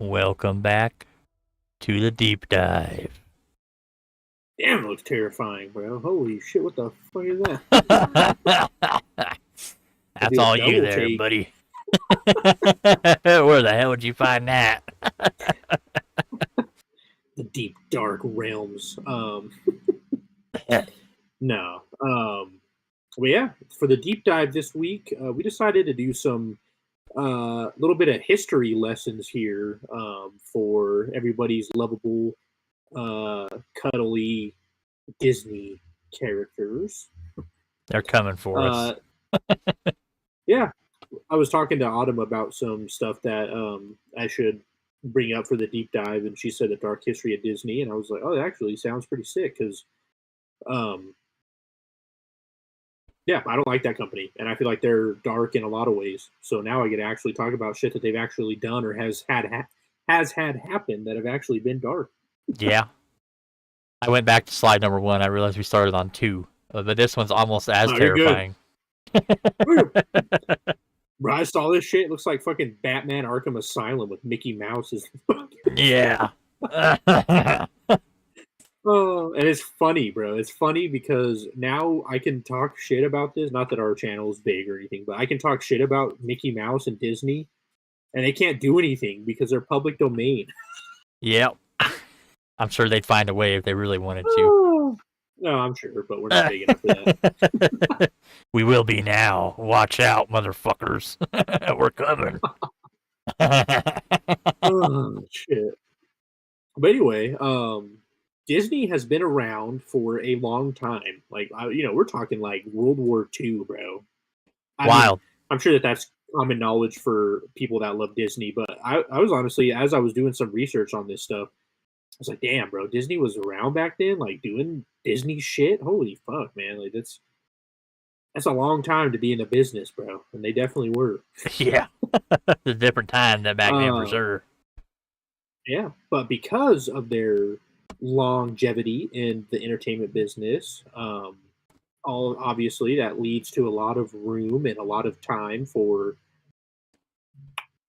Welcome back to the deep dive. Damn, it looks terrifying, bro. Holy shit, what the fuck is that? That's all you there, take. buddy. Where the hell would you find that? The deep, dark realms. No. Well, yeah, for the deep dive this week, we decided to do some little bit of history lessons here for everybody's lovable, cuddly Disney characters. They're coming for us. Yeah, I was talking to Autumn about some stuff that I should bring up for the deep dive, and she said the dark history of Disney, and I was like, oh, it actually sounds pretty sick because, yeah, I don't like that company, and I feel like they're dark in a lot of ways. So now I get to actually talk about shit that they've actually done or has had happen that have actually been dark. Yeah. I went back to slide number 1. I realized we started on 2, but this one's almost as terrifying. Bro, I saw this shit. It looks like fucking Batman Arkham Asylum with Mickey Mouse. Yeah. Oh, and it's funny, bro. It's funny because now I can talk shit about this. Not that our channel is big or anything, but I can talk shit about Mickey Mouse and Disney, and they can't do anything because they're public domain. Yep. I'm sure they'd find a way if they really wanted to. No, I'm sure, but we're not big enough for that. We will be now. Watch out, motherfuckers. We're coming. Oh, shit. But anyway, Disney has been around for a long time. Like, we're talking like World War II, bro. Wild. I'm sure that's common knowledge for people that love Disney, but I was honestly, as I was doing some research on this stuff, I was like, damn, bro, Disney was around back then, like doing Disney shit. Holy fuck, man! Like that's a long time to be in the business, bro. And they definitely were. Yeah, it's a different time than back then for sure. Yeah, but because of their longevity in the entertainment business, all obviously that leads to a lot of room and a lot of time for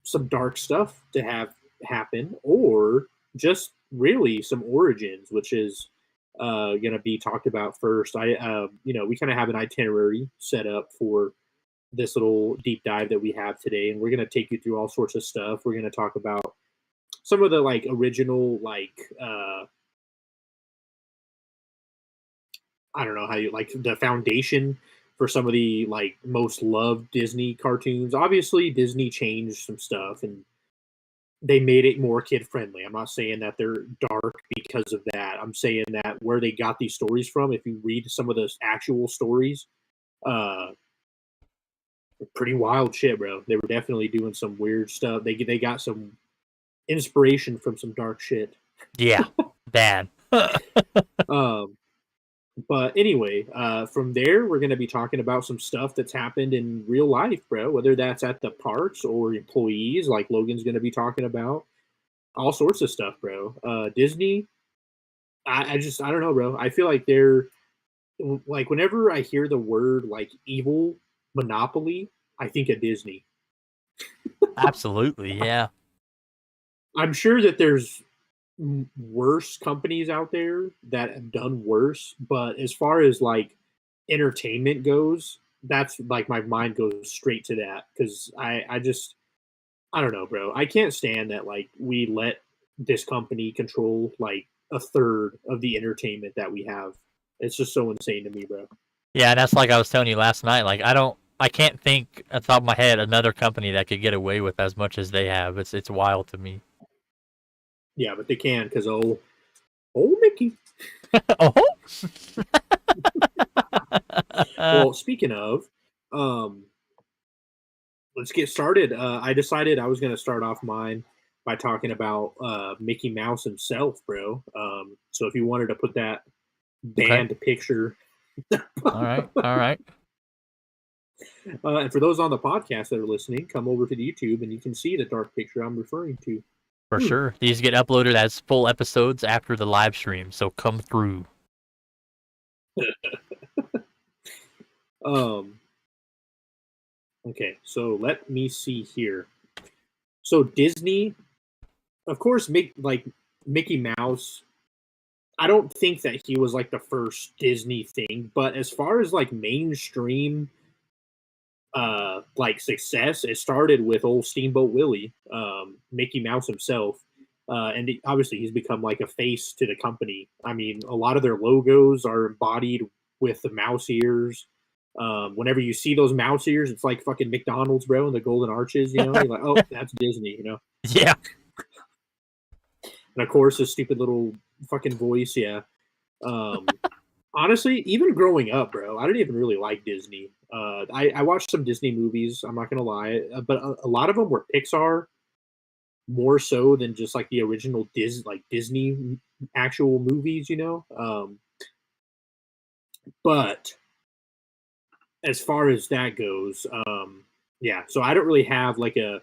some dark stuff to have happen, or just really some origins, which is going to be talked about first. We kind of have an itinerary set up for this little deep dive that we have today, and we're going to take you through all sorts of stuff. We're going to talk about some of the like original I don't know how you like the foundation for some of the like most loved Disney cartoons. Obviously, Disney changed some stuff and they made it more kid friendly. I'm not saying that they're dark because of that. I'm saying that where they got these stories from, if you read some of those actual stories, pretty wild shit, bro. They were definitely doing some weird stuff. They got some inspiration from some dark shit. Yeah, bad. But anyway, from there, we're going to be talking about some stuff that's happened in real life, bro. Whether that's at the parks or employees, like Logan's going to be talking about, all sorts of stuff, bro. Disney, I don't know, bro. I feel like they're like whenever I hear the word like evil monopoly, I think of Disney. Absolutely, yeah. I'm sure that there's worse companies out there that have done worse, but as far as like entertainment goes, that's like my mind goes straight to that because I don't know, bro. I can't stand that like we let this company control like a third of the entertainment that we have. It's just so insane to me, bro. Yeah, that's like I was telling you last night. Like I can't think at the top of my head another company that could get away with as much as they have. It's wild to me. Yeah, but they can because old Mickey. Oh. Well, speaking of, let's get started. I decided I was going to start off mine by talking about Mickey Mouse himself, bro. So if you wanted to put that band picture. All right. And for those on the podcast that are listening, come over to the YouTube and you can see the dark picture I'm referring to. For sure. These get uploaded as full episodes after the live stream, so come through. Okay, so let me see here. So Disney of course, Mickey Mouse. I don't think that he was like the first Disney thing, but as far as like mainstream like success, it started with old Steamboat Willie, Mickey Mouse himself. And obviously he's become like a face to the company. I mean, a lot of their logos are embodied with the mouse ears. Whenever you see those mouse ears, it's like fucking McDonald's, bro, and the golden arches, you know? You're like, oh, that's Disney, you know? Yeah. And of course, his stupid little fucking voice, yeah. Honestly, even growing up, bro, I didn't even really like Disney. I watched some Disney movies, I'm not going to lie, but a lot of them were Pixar more so than just like the original Disney actual movies, you know? But as far as that goes, yeah, so I don't really have like a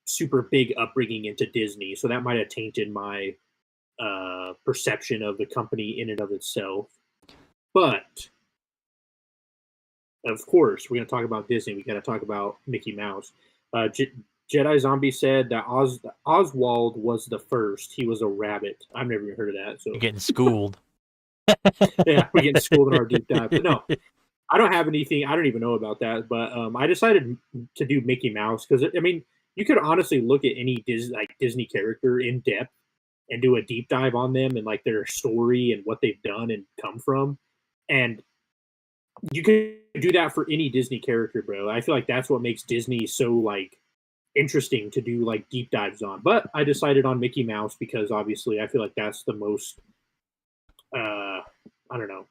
super big upbringing into Disney, so that might have tainted my perception of the company in and of itself. But of course, we're going to talk about Disney. We got to talk about Mickey Mouse. Jedi Zombie said that Oswald was the first. He was a rabbit. I've never even heard of that. So You're getting schooled. yeah, we're getting schooled in our deep dive. But no, I don't have anything. I don't even know about that. But I decided to do Mickey Mouse because I mean, you could honestly look at any Disney character in depth and do a deep dive on them and like their story and what they've done and come from, and you can do that for any Disney character, bro. I feel like that's what makes Disney so like interesting to do like deep dives on. But I decided on Mickey Mouse because obviously I feel like that's the most I don't know,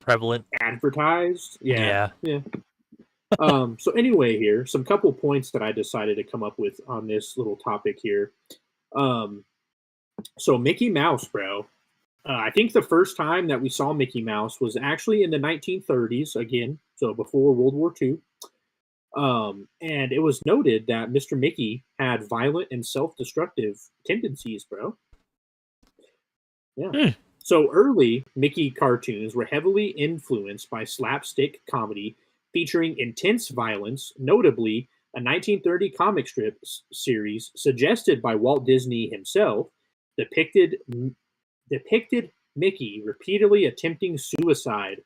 Prevalent. advertised. Yeah. Yeah. So anyway, here some couple points that I decided to come up with on this little topic here. So Mickey Mouse, bro. I think the first time that we saw Mickey Mouse was actually in the 1930s, again, so before World War II. And it was noted that Mr. Mickey had violent and self-destructive tendencies, bro. Yeah. So early Mickey cartoons were heavily influenced by slapstick comedy featuring intense violence, notably a 1930 comic strip series suggested by Walt Disney himself depicted Mickey repeatedly attempting suicide.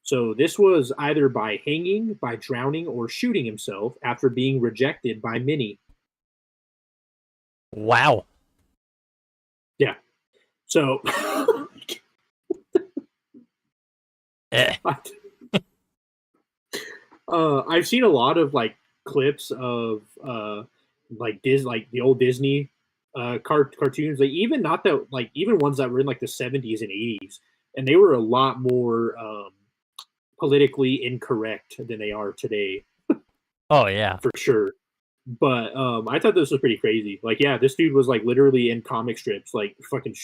So this was either by hanging, by drowning, or shooting himself after being rejected by Minnie. Wow. Yeah. So I've seen a lot of like clips of like the old Disney cartoons, like even not that like even ones that were in like the 70s and 80s, and they were a lot more politically incorrect than they are today. Oh yeah, for sure. But I thought this was pretty crazy. Like, yeah, this dude was like literally in comic strips, like fucking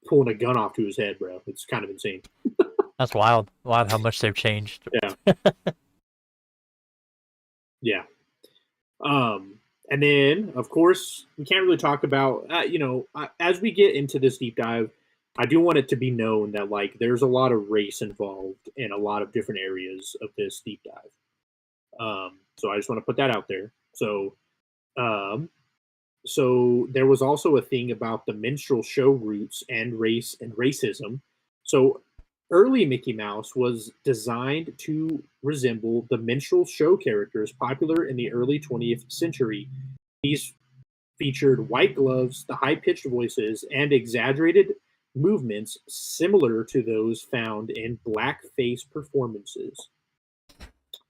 pulling a gun off to his head, bro. It's kind of insane. that's wild. Wild how much they've changed. Yeah. Yeah. And then, of course, we can't really talk about, as we get into this deep dive, I do want it to be known that, like, there's a lot of race involved in a lot of different areas of this deep dive. So I just want to put that out there. So there was also a thing about the minstrel show roots and race and racism. So early Mickey Mouse was designed to resemble the minstrel show characters popular in the early 20th century. These featured white gloves, the high-pitched voices, and exaggerated movements similar to those found in blackface performances.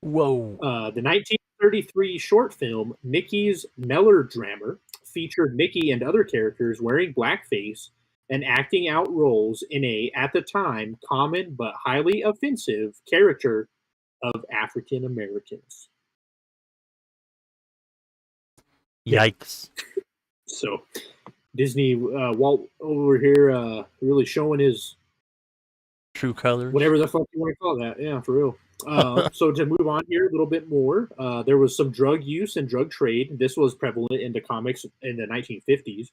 Whoa. The 1933 short film Mickey's Melodrammer featured Mickey and other characters wearing blackface and acting out roles in a, at the time, common but highly offensive caricature of African Americans. Yikes. So, Disney, Walt over here really showing his true colors. Whatever the fuck you want to call that. Yeah, for real. So to move on here a little bit more, there was some drug use and drug trade. This was prevalent in the comics in the 1950s.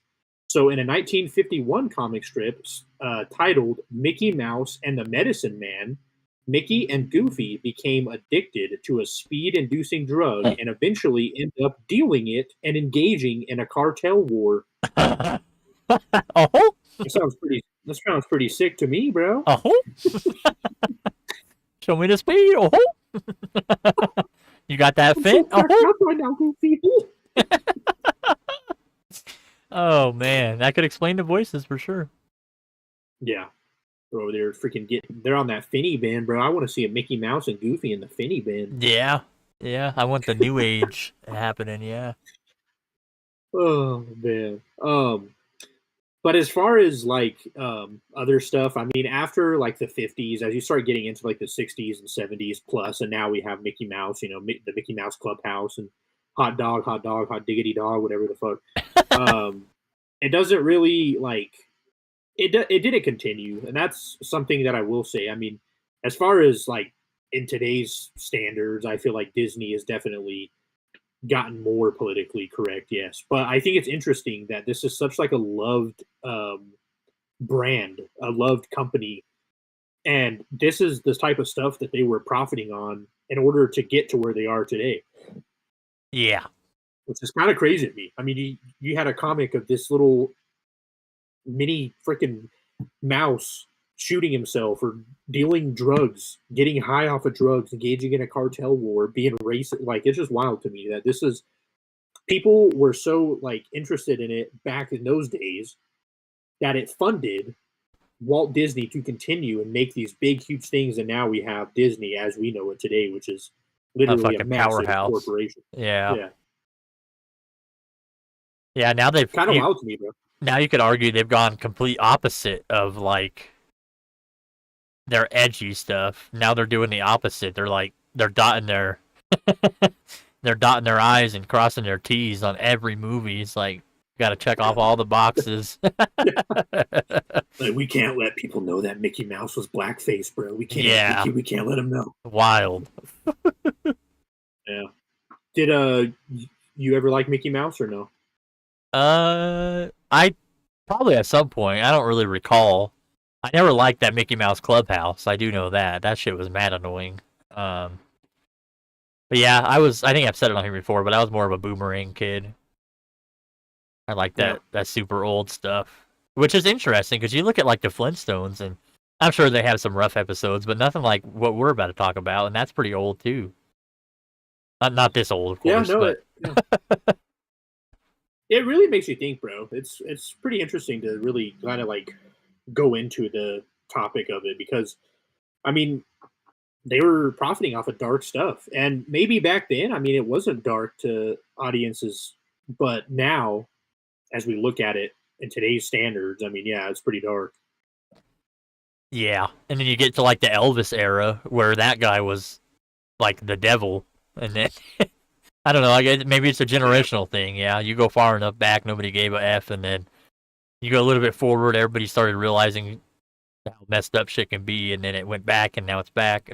So in a 1951 comic strip titled Mickey Mouse and the Medicine Man, Mickey and Goofy became addicted to a speed-inducing drug and eventually end up dealing it and engaging in a cartel war. Oh, That sounds pretty sick to me, bro. oh. Show me the speed. Oh, you got that fit? I'm so up right now, Goofy. Oh man, that could explain the voices for sure. Yeah. Bro, they're on that Finny band, bro. I want to see a Mickey Mouse and Goofy in the Finny band. Yeah, I want the new age happening. Yeah. Oh man. But as far as like other stuff, I mean, after like the 50s, as you start getting into like the 60s and 70s plus, and now we have Mickey Mouse, the Mickey Mouse Clubhouse and hot dog, hot diggity dog, whatever the fuck. It doesn't really like it didn't continue, and that's something that I will say. I mean, as far as like in today's standards, I feel like Disney has definitely gotten more politically correct, yes. But I think it's interesting that this is such like a loved brand, a loved company, and this is the type of stuff that they were profiting on in order to get to where they are today. Yeah. Which is kind of crazy to me. I mean, you had a comic of this little mini freaking mouse shooting himself or dealing drugs, getting high off of drugs, engaging in a cartel war, being racist. Like, it's just wild to me that this is people were so like interested in it back in those days that it funded Walt Disney to continue and make these big, huge things. And now we have Disney as we know it today, which is literally a massive powerhouse corporation. Yeah. Now they've kind of wild to me, bro. Now you could argue they've gone complete opposite of like their edgy stuff. Now they're doing the opposite. They're dotting their they're dotting their I's and crossing their T's on every movie. It's like got to check off all the boxes. Like, we can't let people know that Mickey Mouse was blackface, bro. We can't. Yeah. We can't let them know. Wild. Yeah. Did you ever like Mickey Mouse or no? I probably at some point. I don't really recall. I never liked that Mickey Mouse Clubhouse. I do know that. That shit was mad annoying. But yeah, I think I've said it on here before, but I was more of a Boomerang kid. I like that super old stuff, which is interesting because you look at like the Flintstones, and I'm sure they have some rough episodes, but nothing like what we're about to talk about, and that's pretty old too. Not this old, of course. Yeah, no, but... it really makes you think, bro. It's pretty interesting to really kind of like go into the topic of it because, I mean, they were profiting off of dark stuff, and maybe back then, I mean, it wasn't dark to audiences, but now, as we look at it in today's standards, I mean, yeah, it's pretty dark. Yeah, and then you get to like the Elvis era where that guy was like the devil, and then I don't know, maybe it's a generational thing. Yeah, you go far enough back, nobody gave a F, and then you go a little bit forward, everybody started realizing how messed up shit can be, and then it went back, and now it's back.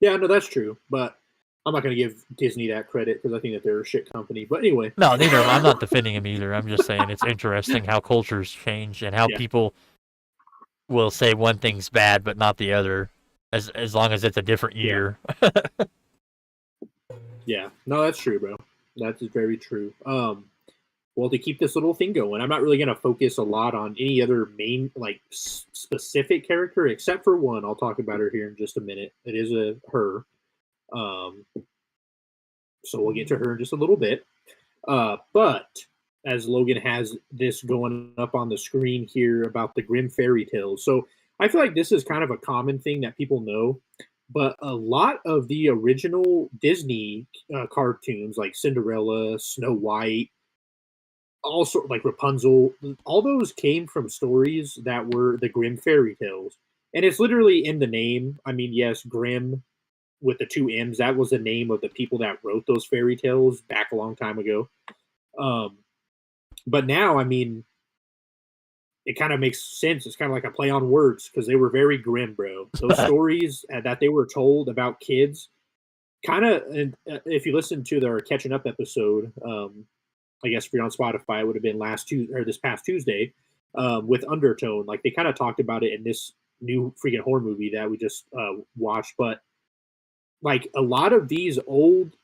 Yeah, no, that's true, but I'm not going to give Disney that credit because I think that they're a shit company. But anyway. No, neither. I'm not defending them either. I'm just saying it's interesting how cultures change and how people will say one thing's bad but not the other, as long as it's a different year. Yeah, no, that's true, bro. That's very true. Well, to keep this little thing going, I'm not really going to focus a lot on any other main, like, specific character, except for one. I'll talk about her here in just a minute. It is her. So we'll get to her in just a little bit. But as Logan has this going up on the screen here about the Grimm fairy tales. So I feel like this is kind of a common thing that people know, but a lot of the original Disney cartoons like Cinderella, Snow White, also like Rapunzel, all those came from stories that were the Grimm fairy tales. And it's literally in the name. I mean, yes, Grimm with the two M's, that was the name of the people that wrote those fairy tales back a long time ago. But now, I mean, it kind of makes sense. It's kind of like a play on words because they were very grim, bro. Those stories that they were told about kids, kind of, if you listen to their catching up episode, I guess if you're on Spotify, it would have been this past Tuesday, with Undertone. Like they kind of talked about it in this new freaking horror movie that we just watched. But like a lot of these old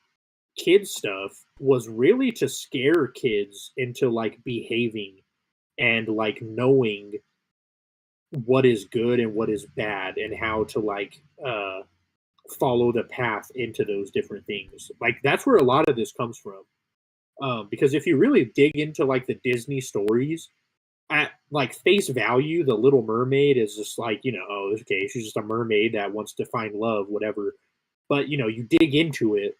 kids stuff was really to scare kids into like behaving and like knowing what is good and what is bad and how to like follow the path into those different things. Like that's where a lot of this comes from. Because if you really dig into like the Disney stories, at like face value, the Little Mermaid is just like, oh, okay, she's just a mermaid that wants to find love, whatever. But you dig into it,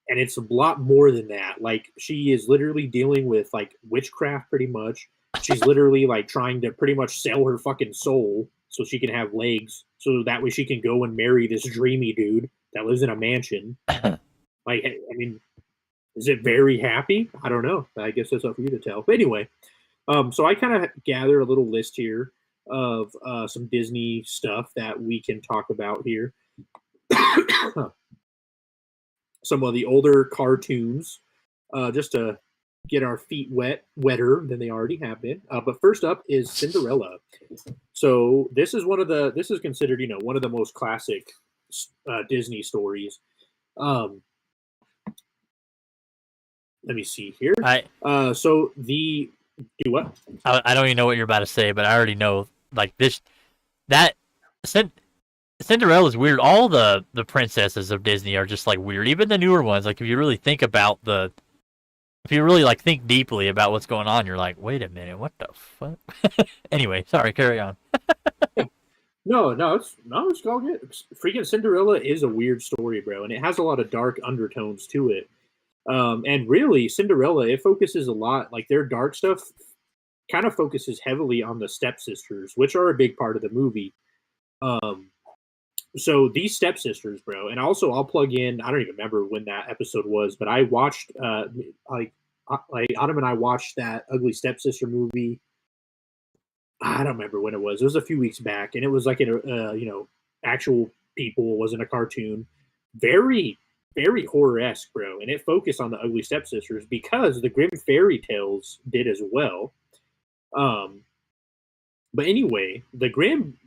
and it's a lot more than that. Like she is literally dealing with like witchcraft, pretty much. She's literally like trying to pretty much sell her fucking soul so she can have legs, so that way she can go and marry this dreamy dude that lives in a mansion. Like, I mean, is it very happy? I don't know. I guess that's up for you to tell. But anyway, so I kind of gathered a little list here of some Disney stuff that we can talk about here. Some of the older cartoons, just to get our feet wetter than they already have been. But first up is Cinderella. So this is considered, one of the most classic Disney stories. Let me see here. So the do what? I don't even know what you're about to say, but I already know. Like Cinderella's weird. All the princesses of Disney are just like weird. Even the newer ones. Like if you really think about if you really like think deeply about what's going on, you're like, wait a minute, what the fuck? Anyway, sorry, carry on. No, it's all good. Freaking Cinderella is a weird story, bro, and it has a lot of dark undertones to it. And really, Cinderella, it focuses a lot, like their dark stuff kind of focuses heavily on the stepsisters, which are a big part of the movie. So these stepsisters, bro, and also I'll plug in, I don't even remember when that episode was, but I watched, like Autumn and I watched that Ugly Stepsister movie. I don't remember when it was. It was a few weeks back, and it was like, actual people. It wasn't a cartoon. Very, very horror-esque, bro, and it focused on the Ugly Stepsisters because the Grimm fairy tales did as well. But anyway, the Grimm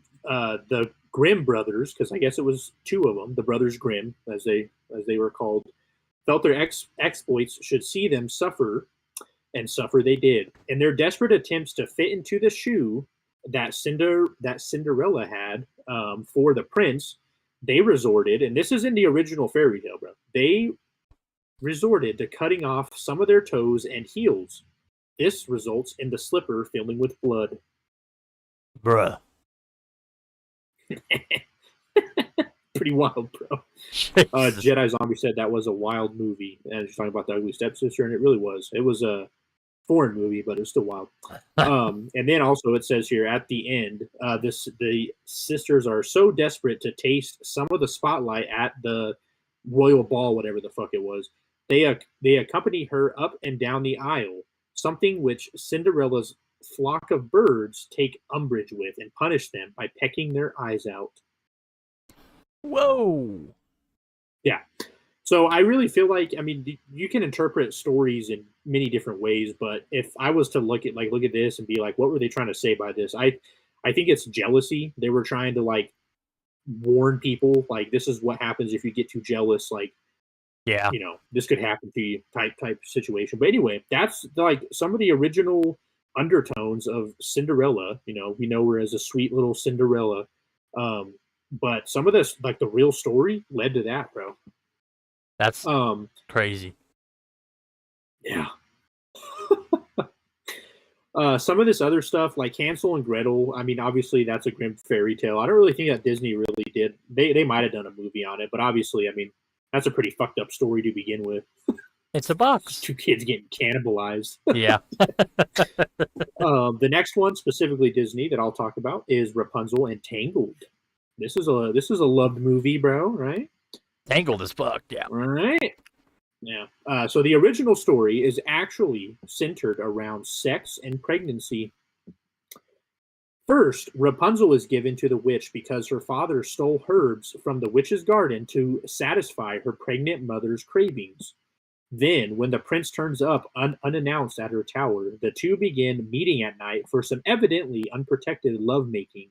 brothers, because I guess it was two of them, the brothers Grimm, as they were called, felt their exploits should see them suffer, and suffer they did. In their desperate attempts to fit into the shoe that Cinderella had for the prince, they resorted, and this is in the original fairy tale, bro. They resorted to cutting off some of their toes and heels. This results in the slipper filling with blood. Bruh. Pretty wild, bro. Jedi Zombie said that was a wild movie, and he's talking about the Ugly Stepsister, and it really was. It was a foreign movie, but it was still wild. And then also it says here at the end, the sisters are so desperate to taste some of the spotlight at the royal ball, whatever the fuck it was. They accompany her up and down the aisle, something which Cinderella's flock of birds take umbrage with and punish them by pecking their eyes out. Whoa. Yeah. So I really feel like, I mean, you can interpret stories in many different ways, but if I was to look at this and be like, what were they trying to say by this? I think it's jealousy. They were trying to like warn people, like, this is what happens if you get too jealous, like, yeah, this could happen to you type situation. But anyway, that's like some of the original undertones of Cinderella. We know her as a sweet little Cinderella. But some of this, like the real story, led to that, bro. That's crazy. Yeah. Some of this other stuff, like Hansel and Gretel, I mean, obviously that's a Grimm fairy tale. I don't really think that Disney really did. They might have done a movie on it, but obviously, I mean, that's a pretty fucked up story to begin with. It's a box. Two kids getting cannibalized. Yeah. The next one, specifically Disney, that I'll talk about is Rapunzel and Tangled. This is a loved movie, bro, right? Tangled as fuck, yeah. Right? Yeah. So the original story is actually centered around sex and pregnancy. First, Rapunzel is given to the witch because her father stole herbs from the witch's garden to satisfy her pregnant mother's cravings. Then, when the prince turns up unannounced at her tower, the two begin meeting at night for some evidently unprotected lovemaking.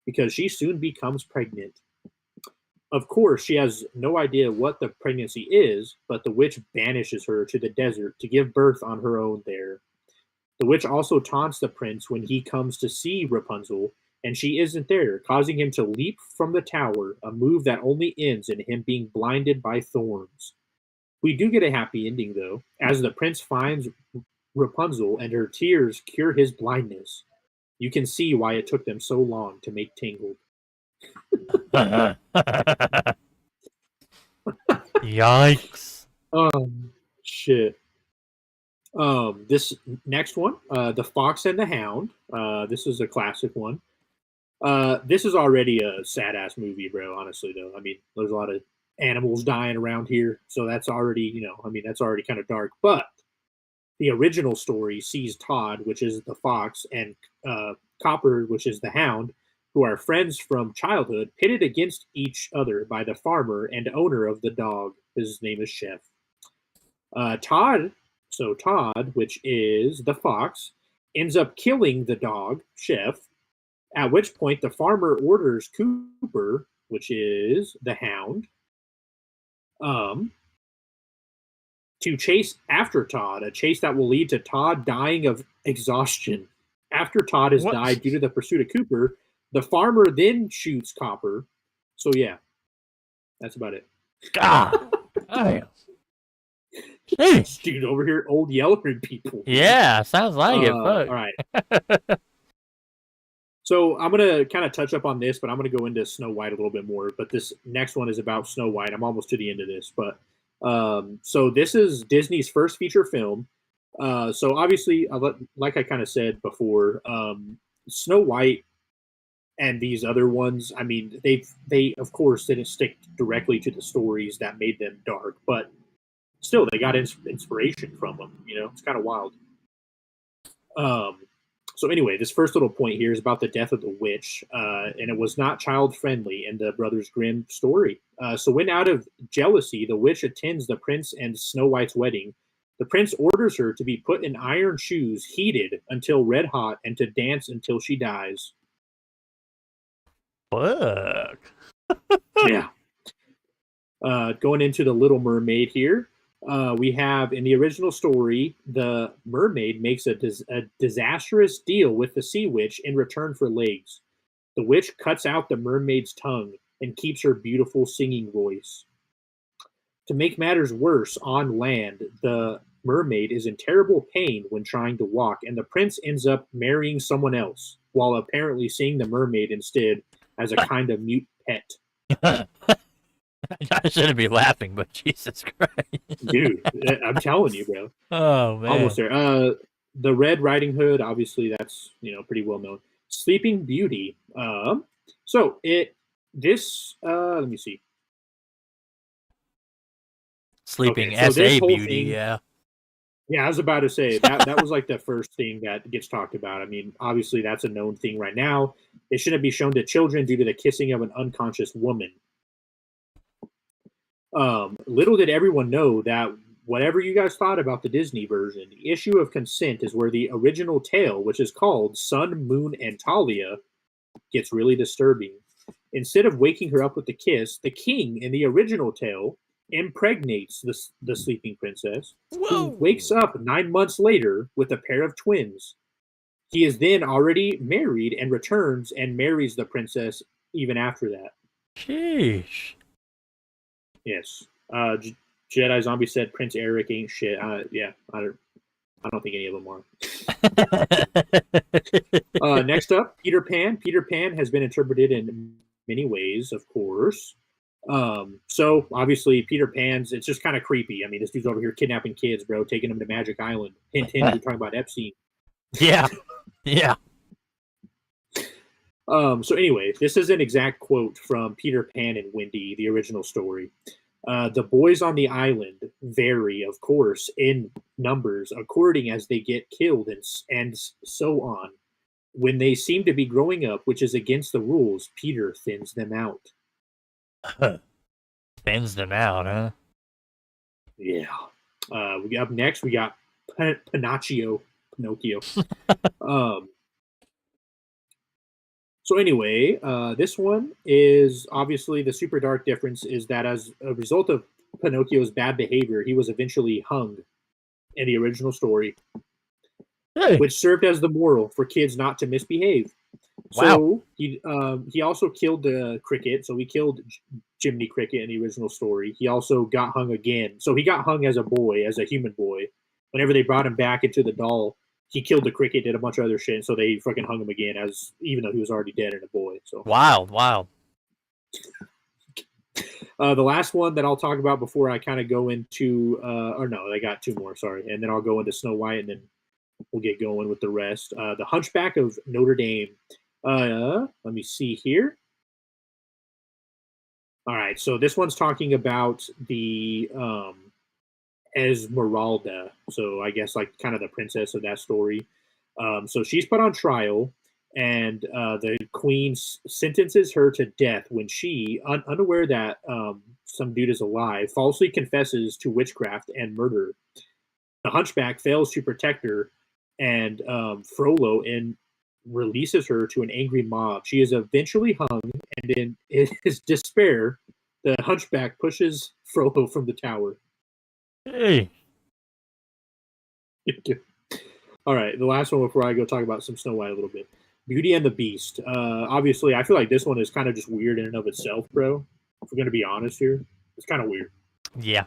because she soon becomes pregnant. Of course, she has no idea what the pregnancy is, but the witch banishes her to the desert to give birth on her own there. The witch also taunts the prince when he comes to see Rapunzel, and she isn't there, causing him to leap from the tower, a move that only ends in him being blinded by thorns. We do get a happy ending, though, as the prince finds Rapunzel and her tears cure his blindness. You can see why it took them so long to make Tangled. Yikes. Shit. This next one, The Fox and the Hound. This is a classic one. This is already a sad ass movie, bro. Honestly, though, I mean, there's a lot of animals dying around here, so that's already, that's already kind of dark. But the original story sees Todd, which is the fox, and Copper, which is the hound, who are friends from childhood, pitted against each other by the farmer and owner of the dog. His name is Chef. Todd, which is the fox, ends up killing the dog, Chef, at which point the farmer orders Cooper, which is the hound, to chase after Todd, a chase that will lead to Todd dying of exhaustion. After Todd has died due to the pursuit of Cooper, the farmer then shoots Copper. So yeah, that's about it. God. Dude, over here, old yelling people. Yeah, sounds like it. Fuck. All right. So I'm going to kind of touch up on this, but I'm going to go into Snow White a little bit more. But this next one is about Snow White. I'm almost to the end of this. But so this is Disney's first feature film. So obviously, like I kind of said before, Snow White and these other ones, I mean, they of course didn't stick directly to the stories that made them dark, but still they got inspiration from them. It's kind of wild. So anyway, this first little point here is about the death of the witch, and it was not child-friendly in the Brothers Grimm story. So when out of jealousy, the witch attends the prince and Snow White's wedding, the prince orders her to be put in iron shoes, heated until red hot, and to dance until she dies. Fuck. Yeah. Going into the Little Mermaid here. We have, in the original story, the mermaid makes a disastrous deal with the sea witch in return for legs. The witch cuts out the mermaid's tongue and keeps her beautiful singing voice. To make matters worse, on land, the mermaid is in terrible pain when trying to walk, and the prince ends up marrying someone else, while apparently seeing the mermaid instead as a kind of mute pet. I shouldn't be laughing, but Jesus Christ. Dude, I'm telling you, bro. Oh, man. Almost there. The Red Riding Hood, obviously, that's, pretty well known. Sleeping Beauty. Let me see. Sleeping okay, so S.A. Beauty, yeah. Yeah, I was about to say, that was like the first thing that gets talked about. I mean, obviously, that's a known thing right now. It shouldn't be shown to children due to the kissing of an unconscious woman. Little did everyone know that whatever you guys thought about the Disney version, the issue of consent is where the original tale, which is called Sun, Moon, and Talia, gets really disturbing. Instead of waking her up with a kiss, the king in the original tale impregnates the sleeping princess, who wakes up 9 months later with a pair of twins. He is then already married and returns and marries the princess even after that. Sheesh. Yes. Jedi Zombie said Prince Eric ain't shit. Yeah, I don't think any of them are. Next up, Peter Pan. Peter Pan has been interpreted in many ways, of course. So obviously Peter Pan's, it's just kind of creepy. I mean, this dude's over here kidnapping kids, bro, taking them to Magic Island. Hint, hint, you're talking about Epstein. Yeah. Yeah. So anyway, this is an exact quote from Peter Pan and Wendy, the original story. The boys on the island vary, of course, in numbers according as they get killed and so on. When they seem to be growing up, which is against the rules, Peter thins them out. Thins them out, huh? Yeah. Up next, we got Pinocchio. So anyway, this one is obviously the super dark difference is that as a result of Pinocchio's bad behavior, he was eventually hung in the original story, Hey, which served as the moral for kids not to misbehave. wow. So he also killed the cricket. So he killed Jiminy Cricket in the original story. He also got hung again. So he got hung as a boy, as a human boy. Whenever they brought him back into the doll, he killed the cricket, did a bunch of other shit. So they fucking hung him again, as even though he was already dead and a boy. So Wild, wild. the last one that I'll talk about before I kind of go into, or no, I got two more. Sorry, and then I'll go into Snow White, and then we'll get going with the rest. The Hunchback of Notre Dame. Let me see here. All right, so this one's talking about the Esmeralda. So I guess like kind of the princess of that story. So she's put on trial, and the queen sentences her to death when she, unaware that some dude is alive, falsely confesses to witchcraft and murder. The Hunchback fails to protect her, and Frollo releases her to an angry mob. She is eventually hung, and in his despair, the Hunchback pushes Frollo from the tower. Hey. All right, the last one before I go talk about some Snow White a little bit. Beauty and the Beast. Obviously, I feel like this one is kind of just weird in and of itself, bro. If we're going to be honest here, it's kind of weird. Yeah.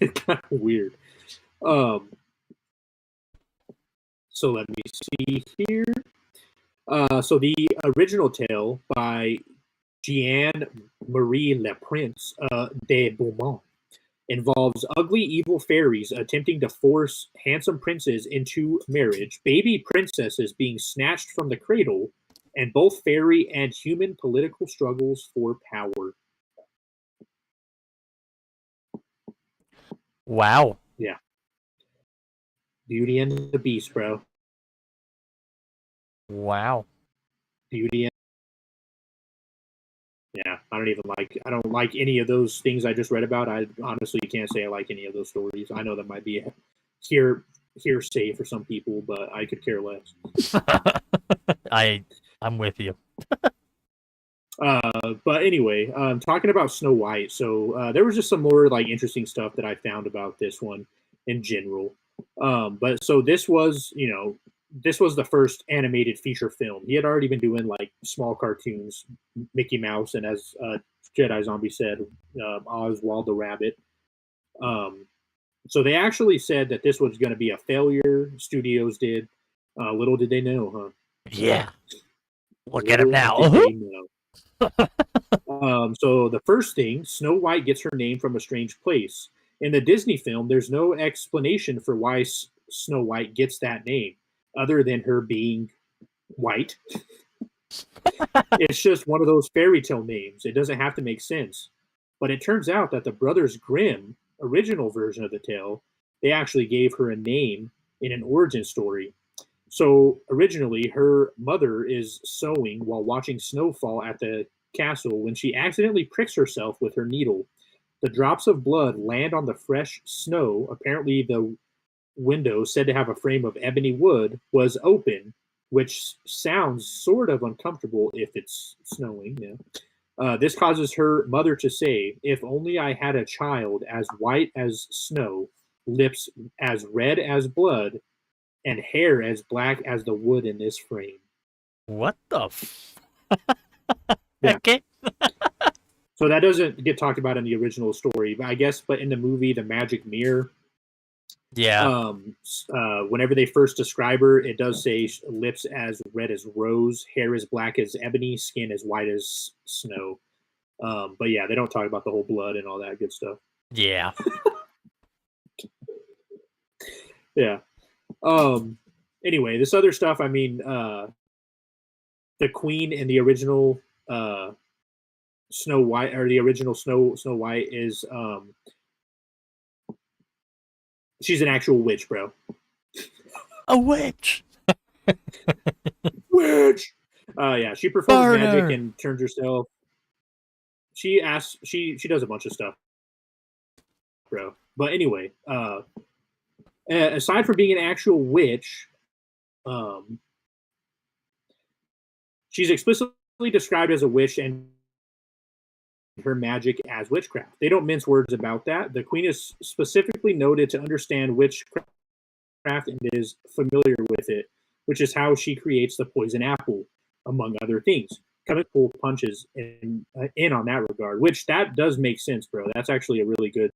It's kind of weird. So let me see here. So the original tale by Jeanne Marie Le Prince de Beaumont involves ugly, evil fairies attempting to force handsome princes into marriage, baby princesses being snatched from the cradle, and both fairy and human political struggles for power. Wow. Yeah. Beauty and the Beast, bro. Wow. Beauty and yeah, I don't like any of those things I just read about. I honestly can't say I like any of those stories. I know that might be a hearsay for some people, but I could care less. I'm with you. But anyway, talking about Snow White, so there was just some more like interesting stuff that I found about this one in general. But so this was, this was the first animated feature film. He had already been doing like small cartoons, Mickey Mouse, and as Jedi Zombie said, Oswald the Rabbit. So they actually said that this was going to be a failure. Studios did. Little did they know, huh? Yeah. Look at him now. So the first thing, Snow White gets her name from a strange place. In the Disney film, there's no explanation for why Snow White gets that name, other than her being white. It's just one of those fairy tale names. It doesn't have to make sense. But it turns out that the Brothers Grimm, original version of the tale, they actually gave her a name in an origin story. So originally, her mother is sewing while watching snow fall at the castle when she accidentally pricks herself with her needle. The drops of blood land on the fresh snow. Apparently, the window, said to have a frame of ebony wood, was open, which sounds sort of uncomfortable if it's snowing. Yeah. This causes her mother to say, "If only I had a child as white as snow, lips as red as blood, and hair as black as the wood in this frame." What the Yeah. Okay. So that doesn't get talked about in the original story, but I guess, but in the movie, The Magic Mirror, Yeah. whenever they first describe her, it does say lips as red as rose, hair as black as ebony, skin as white as snow. But yeah, they don't talk about the whole blood and all that good stuff. Yeah. Yeah. Anyway, this other stuff, I mean, the queen in the original Snow White, or the original Snow White, is she's an actual witch, bro. A witch. Witch. Yeah, she performs Burner. magic and turns herself. She does a bunch of stuff, bro. But anyway, aside from being an actual witch, She's explicitly described as a witch and her magic as witchcraft. They don't mince words about that. The queen is specifically noted to understand witchcraft and is familiar with it, which is how she creates the poison apple, among other things. Coming full punches in on that regard, which that does make sense, bro. That's actually a really good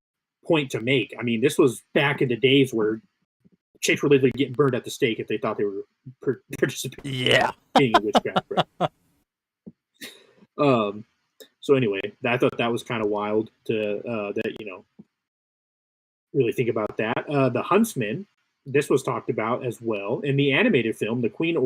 point to make. I mean, this was back in the days where chicks were literally getting burned at the stake if they thought they were participating in witchcraft, bro. So anyway, I thought that was kind of wild to really think about that. The huntsman, this was talked about as well in the animated film. The queen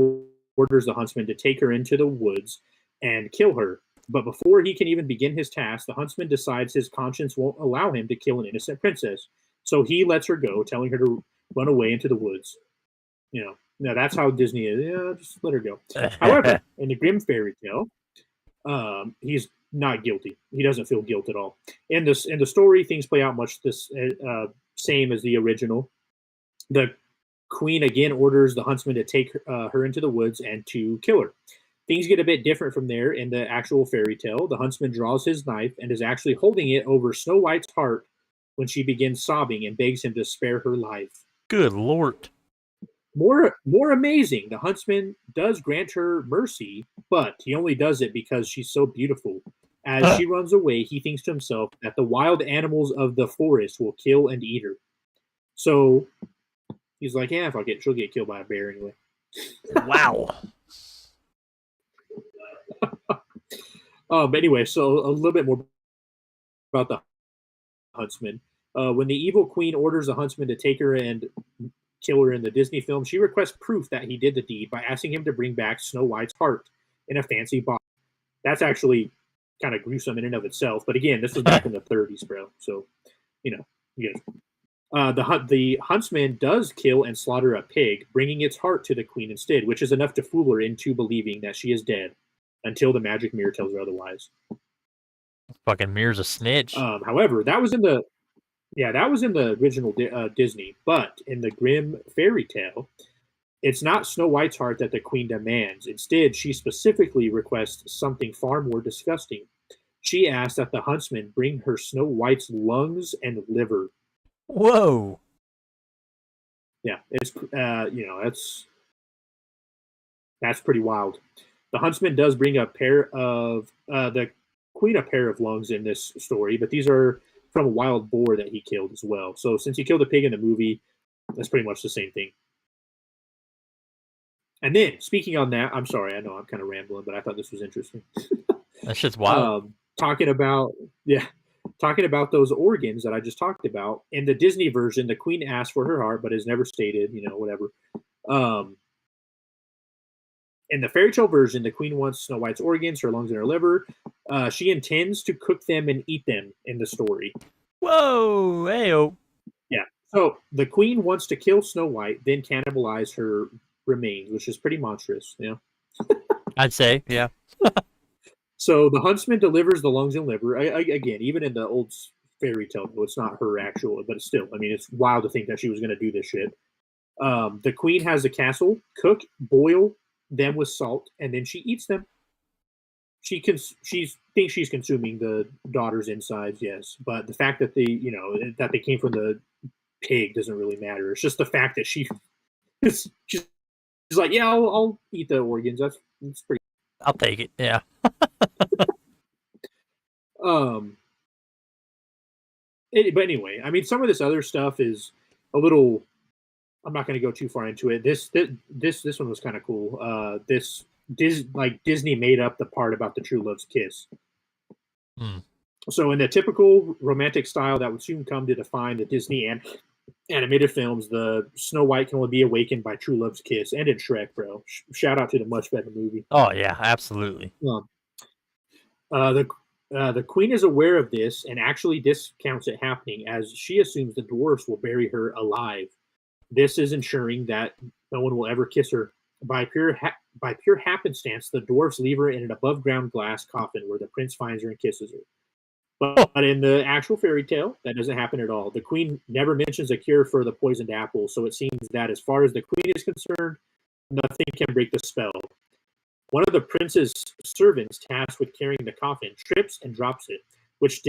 orders the huntsman to take her into the woods and kill her. But before he can even begin his task, the huntsman decides his conscience won't allow him to kill an innocent princess. So he lets her go, telling her to run away into the woods. Now that's how Disney is. Yeah, just let her go. However, in the Grimm fairy tale, he's not guilty. He doesn't feel guilt at all. In the story, things play out much this same as the original. The queen again orders the huntsman to take her into the woods and to kill her. Things get a bit different from there in the actual fairy tale. The huntsman draws his knife and is actually holding it over Snow White's heart when she begins sobbing and begs him to spare her life. Good Lord. More amazing, the huntsman does grant her mercy, but he only does it because she's so beautiful. As she runs away, he thinks to himself that the wild animals of the forest will kill and eat her. So he's like, yeah, fuck it, she'll get killed by a bear anyway. Wow. But anyway, so a little bit more about the huntsman. When the evil queen orders the huntsman to take her and kill her in the Disney film, she requests proof that he did the deed by asking him to bring back Snow White's heart in a fancy box. That's actually kind of gruesome in and of itself. But again, this was back in the 30s, bro. So, the huntsman does kill and slaughter a pig, bringing its heart to the queen instead, which is enough to fool her into believing that she is dead until the magic mirror tells her otherwise. Fucking mirror's a snitch. However, that was in the original Disney, but in the Grimm fairy tale, it's not Snow White's heart that the queen demands. Instead, she specifically requests something far more disgusting. She asks that the huntsman bring her Snow White's lungs and liver. Whoa. Yeah, it's that's pretty wild. The huntsman does bring a pair of the queen a pair of lungs in this story, but these are from a wild boar that he killed as well. So since he killed a pig in the movie, that's pretty much the same thing. And then, speaking on that, I'm sorry, I know I'm kind of rambling, but I thought this was interesting. That shit's wild. Talking about those organs that I just talked about. In the Disney version, the queen asked for her heart, but is never stated, whatever. In the fairy tale version, the queen wants Snow White's organs, her lungs, and her liver. She intends to cook them and eat them in the story. Whoa, ayo. Yeah. So the queen wants to kill Snow White, then cannibalize her remains, which is pretty monstrous. I'd say, yeah. So the huntsman delivers the lungs and liver. Again, even in the old fairy tale, it's not her actual, but it's still, it's wild to think that she was going to do this shit. The queen has the castle cook, boil them with salt, and then she eats them. She thinks she's consuming the daughter's insides, yes, but the fact that they came from the pig doesn't really matter. It's just the fact that she's like, yeah, I'll eat the organs. That's pretty. I'll take it. Yeah. But anyway, some of this other stuff is a little. I'm not going to go too far into it. This one was kind of cool. Disney made up the part about the true love's kiss. So in the typical romantic style that would soon come to define the Disney and animated films, the Snow White can only be awakened by true love's kiss. And in Shrek, bro. Shout out to the much better movie. Oh yeah, absolutely. The queen is aware of this and actually discounts it happening, as she assumes the dwarfs will bury her alive. This is ensuring that no one will ever kiss her. By pure happenstance, the dwarfs leave her in an above-ground glass coffin where the prince finds her and kisses her. But in the actual fairy tale, that doesn't happen at all. The queen never mentions a cure for the poisoned apple, so it seems that as far as the queen is concerned, nothing can break the spell. One of the prince's servants tasked with carrying the coffin trips and drops it, which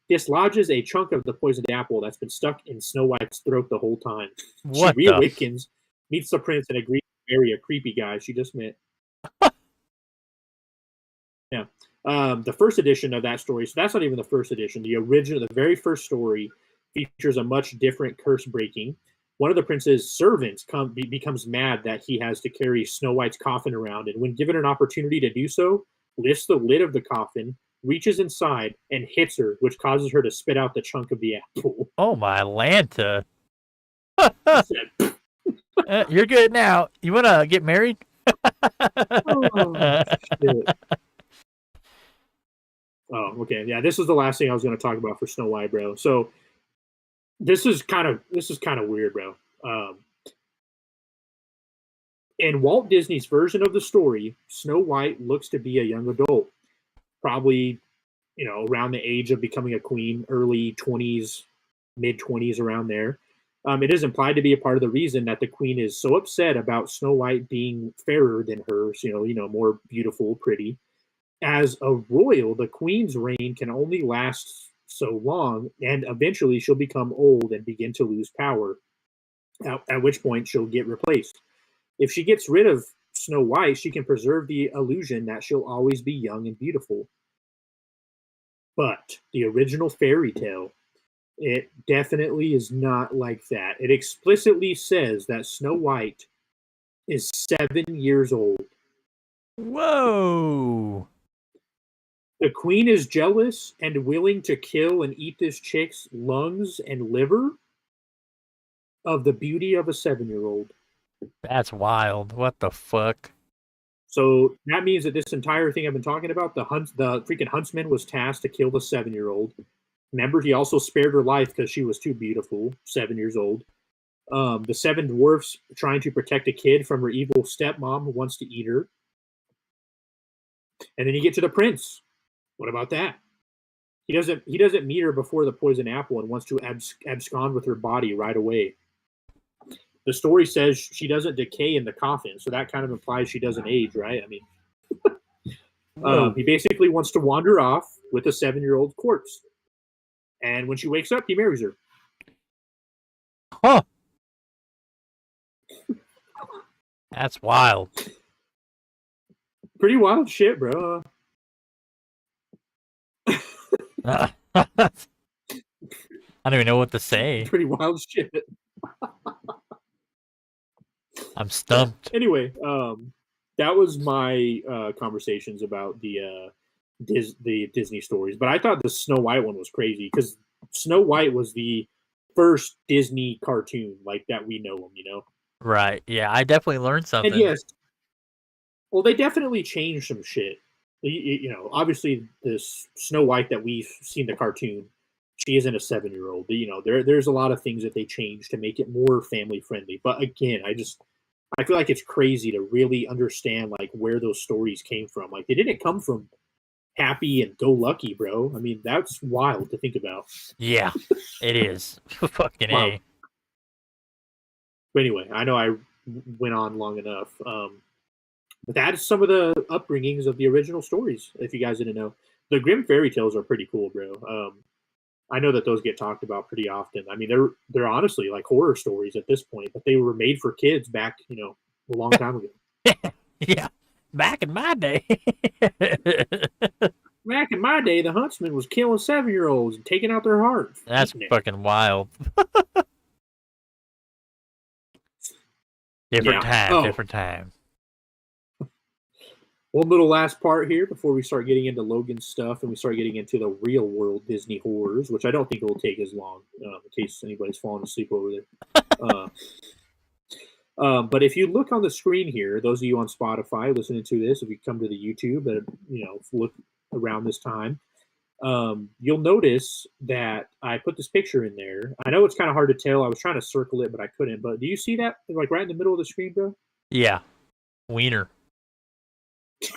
dislodges a chunk of the poisoned apple that's been stuck in Snow White's throat the whole time. What She reawakens, meets the prince, and agrees to marry a creepy guy she just met. Yeah. The first edition of that story, so that's not even the first edition. The original, the very first story features a much different curse breaking. One of the prince's servants becomes mad that he has to carry Snow White's coffin around, and when given an opportunity to do so, lifts the lid of the coffin, reaches inside, and hits her, which causes her to spit out the chunk of the apple. Oh my Lanta. Said, You're good now. You want to get married? oh, shit. Oh, okay. Yeah, this is the last thing I was going to talk about for Snow White, bro. So this is kind of weird, bro. In Walt Disney's version of the story, Snow White looks to be a young adult, probably, around the age of becoming a queen, early 20s, mid 20s, around there. It is implied to be a part of the reason that the queen is so upset about Snow White being fairer than her, more beautiful, pretty. As a royal, the queen's reign can only last so long, and eventually she'll become old and begin to lose power, at which point she'll get replaced. If she gets rid of Snow White, she can preserve the illusion that she'll always be young and beautiful. But the original fairy tale, it definitely is not like that. It explicitly says that Snow White is 7 years old. Whoa! The queen is jealous and willing to kill and eat this chick's lungs and liver of the beauty of a 7-year-old. That's wild. What the fuck? So that means that this entire thing I've been talking about, the freaking huntsman was tasked to kill the 7-year-old. Remember, he also spared her life because she was too beautiful, 7 years old. The 7 dwarfs trying to protect a kid from her evil stepmom who wants to eat her. And then you get to the prince. What about that? He doesn't meet her before the poison apple and wants to abscond with her body right away. The story says she doesn't decay in the coffin, so that kind of implies she doesn't age, right? I mean, he basically wants to wander off with a 7-year-old corpse. And when she wakes up, he marries her. Huh. That's wild. Pretty wild shit, bro. I don't even know what to say. Pretty wild shit. I'm stumped. Anyway, that was my conversations about the Disney stories. But I thought the Snow White one was crazy because Snow White was the first Disney cartoon like that we know them, Right. Yeah, I definitely learned something. And yes, well, they definitely changed some shit. Obviously, this Snow White that we've seen the cartoon, she isn't a 7-year-old. There's a lot of things that they changed to make it more family friendly. But again, I feel like it's crazy to really understand like where those stories came from. Like they didn't come from Happy and Go Lucky, bro. I mean, that's wild to think about. Yeah, it is. Fucking Wow. A. But anyway, I know I went on long enough. But that is some of the upbringings of the original stories, if you guys didn't know. The Grimm fairy tales are pretty cool, bro. I know that those get talked about pretty often. I mean, they're honestly like horror stories at this point, but they were made for kids back, a long time ago. Yeah, back in my day. Back in my day, the huntsman was killing 7-year-olds and taking out their hearts. That's fucking wild. Different time. One little last part here before we start getting into Logan's stuff and we start getting into the real world Disney horrors, which I don't think it will take as long in case anybody's falling asleep over there. But if you look on the screen here, those of you on Spotify listening to this, if you come to the YouTube and look around this time, you'll notice that I put this picture in there. I know it's kind of hard to tell. I was trying to circle it, but I couldn't. But do you see that like right in the middle of the screen, bro? Yeah, wiener.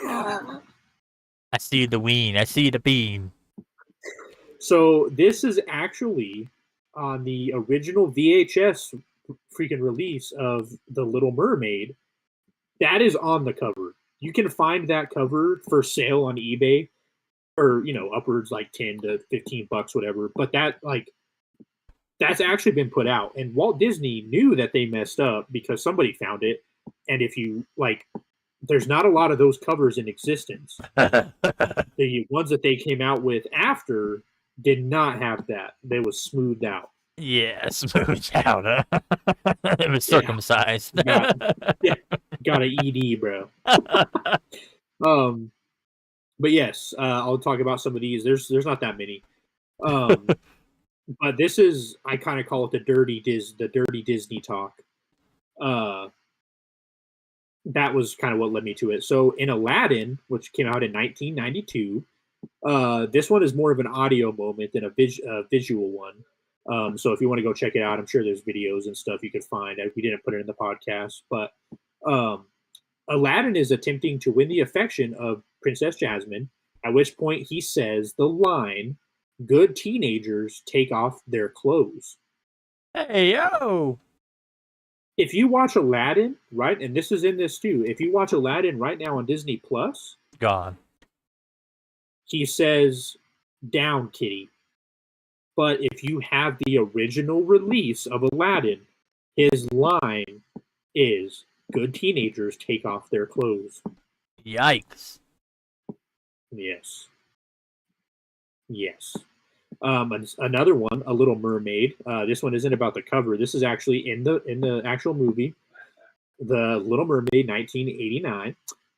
I see the ween. I see the bean. So this is actually on the original VHS freaking release of The Little Mermaid. That is on the cover. you can find that cover for sale on eBay for, upwards like 10 to 15 bucks, whatever. But that's actually been put out. And Walt Disney knew that they messed up because somebody found it. And if you there's not a lot of those covers in existence. The ones that they came out with after did not have that. They was smoothed out. Yeah, smooth out. Huh? It was circumcised. Got an ED, bro. But yes, I'll talk about some of these. There's not that many. But this is, I kind of call it the dirty Disney talk. That was kind of what led me to it. So in Aladdin, which came out in 1992, this one is more of an audio moment than a visual one. So if you want to go check it out, I'm sure there's videos and stuff you could find. We didn't put it in the podcast, but Aladdin is attempting to win the affection of Princess Jasmine, at which point he says the line, "Good teenagers take off their clothes." Hey, yo! If you watch Aladdin, right, and this is in this too, if you watch Aladdin right now on Disney Plus, gone. He says, "Down, kitty." But if you have the original release of Aladdin, his line is, "Good teenagers take off their clothes." Yikes. Yes. Yes. Another one, A Little Mermaid. This one isn't about the cover. This is actually in the actual movie, The Little Mermaid, 1989.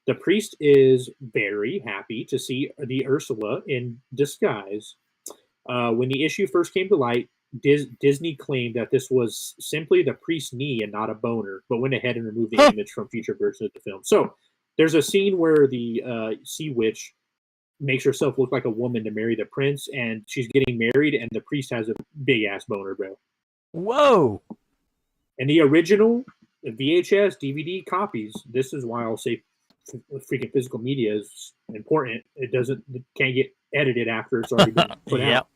The priest is very happy to see the Ursula in disguise. When the issue first came to light, Disney claimed that this was simply the priest's knee and not a boner, but went ahead and removed the image from future versions of the film. So there's a scene where the sea witch makes herself look like a woman to marry the prince, and she's getting married, and the priest has a big ass boner, bro. Whoa! And the original VHS DVD copies. This is why I'll say freaking physical media is important. It can't get edited after it's already been put Yep.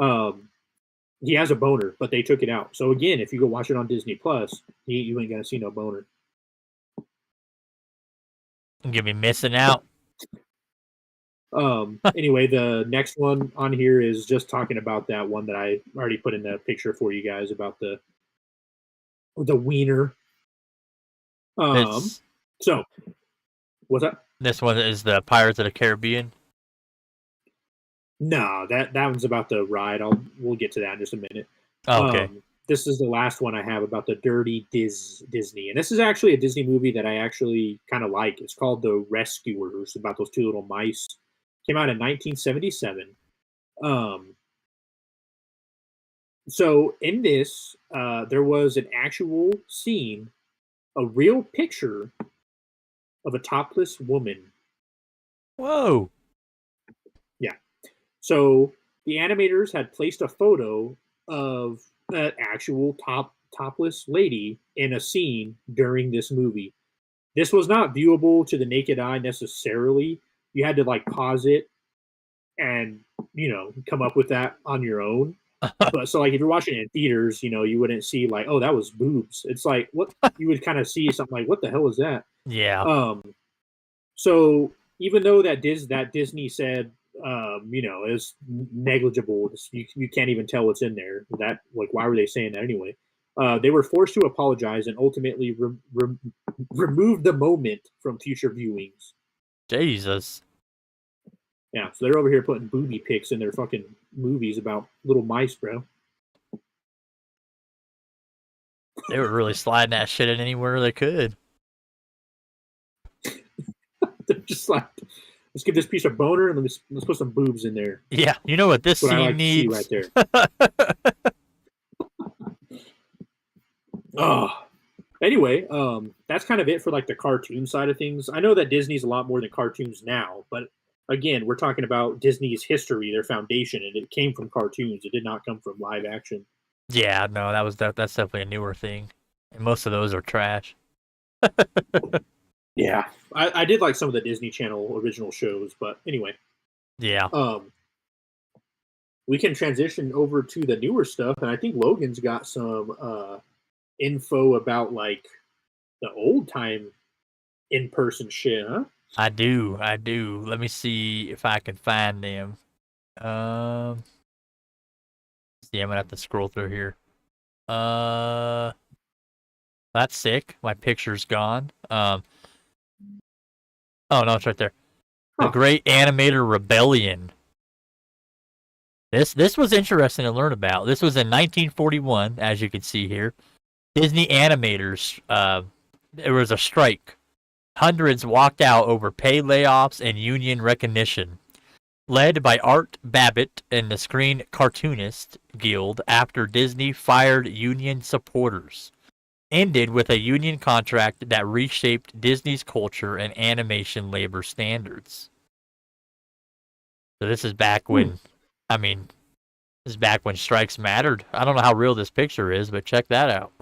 out. He has a boner, but they took it out. So again, if you go watch it on Disney Plus, you ain't gonna see no boner. You're gonna be missing out. Anyway, the next one on here is just talking about that one that I already put in the picture for you guys about the wiener. So what's that? This one is the Pirates of the Caribbean. No, that one's about the ride. We'll get to that in just a minute. Oh, okay. This is the last one I have about the dirty Disney. And this is actually a Disney movie that I actually kind of like. It's called The Rescuers, about those two little mice. Came out in 1977. So in this, there was an actual scene, a real picture of a topless woman. Whoa. Yeah. So the animators had placed a photo of an actual topless lady in a scene during this movie. This was not viewable to the naked eye necessarily. You had to pause it and come up with that on your own. But so if you're watching it in theaters, you wouldn't see oh, that was boobs. It's what you would kind of see something what the hell is that? Yeah. So even though that Disney said is negligible, you can't even tell what's in there. That why were they saying that anyway? They were forced to apologize and ultimately remove the moment from future viewings. Jesus. Yeah, so they're over here putting booby pics in their fucking movies about little mice, bro. They were really sliding that shit in anywhere they could. They're just let's give this piece a boner and let's put some boobs in there. Yeah, you know what this scene needs right there. Anyway, that's kind of it for the cartoon side of things. I know that Disney's a lot more than cartoons now, but again, we're talking about Disney's history, their foundation, and it came from cartoons. It did not come from live action. Yeah, no, that's definitely a newer thing, and most of those are trash. Yeah, I did like some of the Disney Channel original shows, but anyway. Yeah. We can transition over to the newer stuff, and I think Logan's got some info about the old time in-person shit, huh? I do. Let me see if I can find them. See, I'm gonna have to scroll through here. That's sick. My picture's gone. Oh no, it's right there. The Huh. Great Animator Rebellion. This was interesting to learn about. This was in 1941, as you can see here. Disney animators. There was a strike. Hundreds walked out over pay layoffs and union recognition. Led by Art Babbitt and the Screen Cartoonist Guild after Disney fired union supporters. Ended with a union contract that reshaped Disney's culture and animation labor standards. So this is back when, I mean, this is back when strikes mattered. I don't know how real this picture is, but check that out.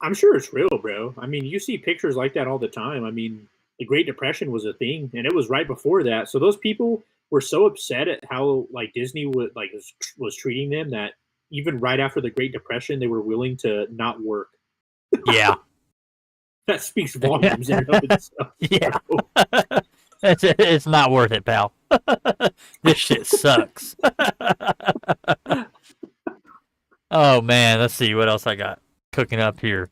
I'm sure it's real, bro. I mean, you see pictures like that all the time. I mean, the Great Depression was a thing, and it was right before that. So those people were so upset at how like Disney was treating them that even right after the Great Depression, they were willing to not work. Yeah. That speaks volumes in and of itself. Yeah. It's not worth it, pal. This shit sucks. Oh man, let's see what else I got cooking up here.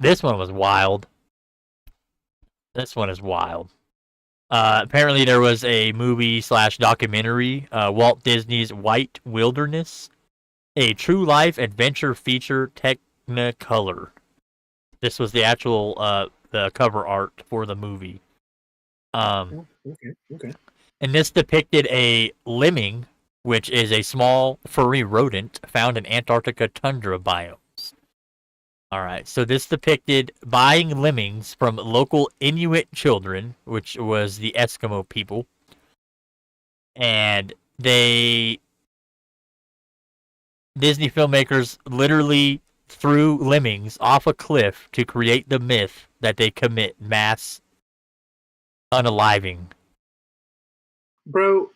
This one was wild. This one is wild. Apparently there was a movie / documentary, Walt Disney's White Wilderness, a true life adventure feature Technicolor. This was the actual the cover art for the movie. Okay. And this depicted a lemming, which is a small furry rodent found in Antarctica tundra biomes. All right, so this depicted buying lemmings from local Inuit children, which was the Eskimo people, and Disney filmmakers literally threw lemmings off a cliff to create the myth that they commit mass unaliving. Bro,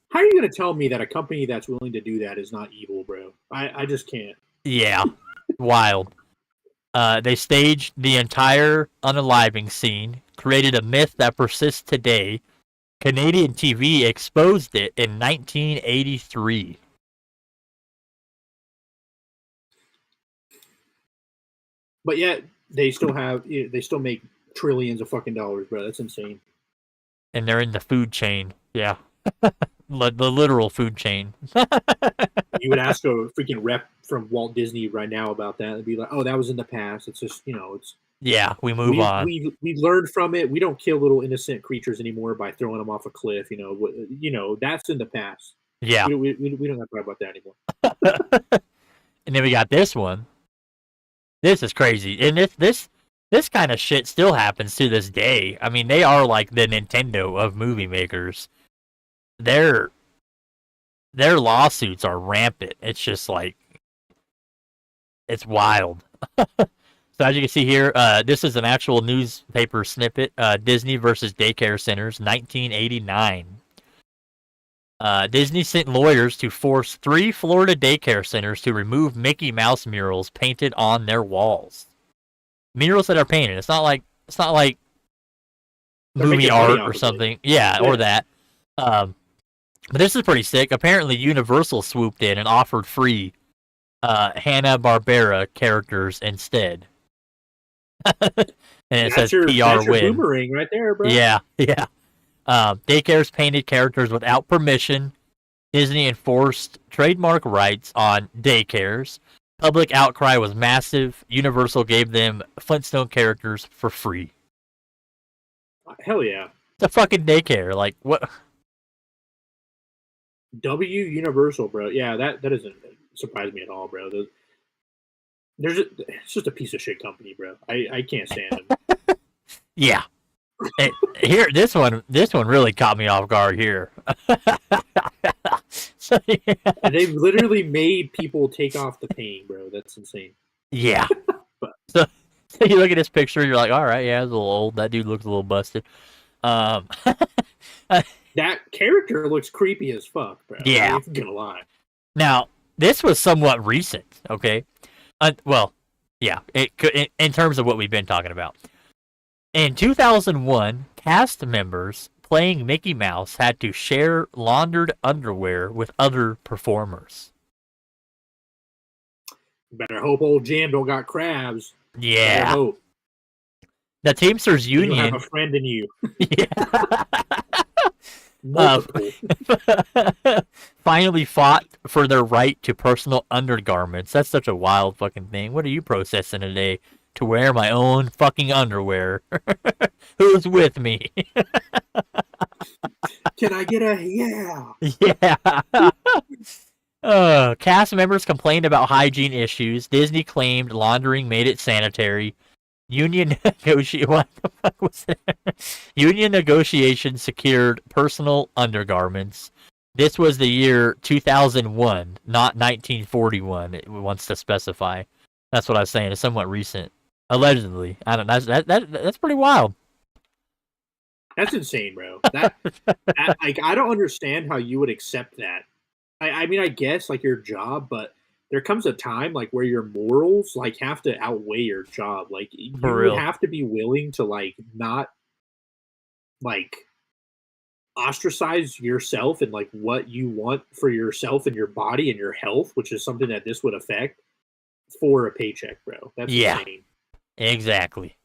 how are you going to tell me that a company that's willing to do that is not evil, bro? I just can't. Yeah, wild. They staged the entire unaliving scene, created a myth that persists today. Canadian TV exposed it in 1983. But yet they still make trillions of fucking dollars, bro. That's insane. And they're in the food chain. Yeah. The literal food chain. You would ask a freaking rep from Walt Disney right now about that and be like, oh, that was in the past. It's just, it's... Yeah, we move on. We learned from it. We don't kill little innocent creatures anymore by throwing them off a cliff. That's in the past. Yeah. We don't have to talk about that anymore. And then we got this one. This is crazy. And this kind of shit still happens to this day. I mean, they are like the Nintendo of movie makers. Their lawsuits are rampant. It's just like, it's wild. So as you can see here, this is an actual newspaper snippet. Disney versus daycare centers, 1989. Disney sent lawyers to force 3 Florida daycare centers to remove Mickey Mouse murals painted on their walls. Murals that are painted. It's not like movie art or something. Yeah, or that. But this is pretty sick. Apparently, Universal swooped in and offered free Hanna-Barbera characters instead. And it says PR win. Boomerang right there, bro. Yeah. Daycares painted characters without permission. Disney enforced trademark rights on daycares. Public outcry was massive. Universal gave them Flintstone characters for free. Hell yeah. It's a fucking daycare. Like, what? Universal, bro. Yeah, that doesn't surprise me at all, bro. It's just a piece of shit company, bro. I can't stand them. Yeah. Here, this one really caught me off guard here. So, yeah. They've literally made people take off the paint, bro. That's insane. Yeah. So you look at this picture, you're like, all right, yeah, it's a little old. That dude looks a little busted. That character looks creepy as fuck, bro. Yeah. I'm gonna lie. Now, this was somewhat recent, okay? Well, Yeah, it could in terms of what we've been talking about. In 2001, cast members playing Mickey Mouse had to share laundered underwear with other performers. Better hope old Jam don't got crabs. Better Yeah. hope. The Teamsters You have Union. a friend in you. Yeah. Multiple. Finally fought for their right to personal undergarments. That's such a wild fucking thing. What are you protesting today? To wear my own fucking underwear. Who's with me? Can I get a yeah? Yeah. Cast members complained about hygiene issues. Disney claimed laundering made it sanitary. Union what the fuck was that? Union negotiations secured personal undergarments. This was the year 2001, not 1941. It wants to specify. That's what I was saying. It's somewhat recent, allegedly. I don't know. That's pretty wild. That's insane, bro. That like I don't understand how you would accept that. I mean, I guess like your job, but there comes a time like where your morals like have to outweigh your job. Like you have to be willing to like not like ostracize yourself and like what you want for yourself and your body and your health, which is something that this would affect for a paycheck, bro. That's insane. Exactly.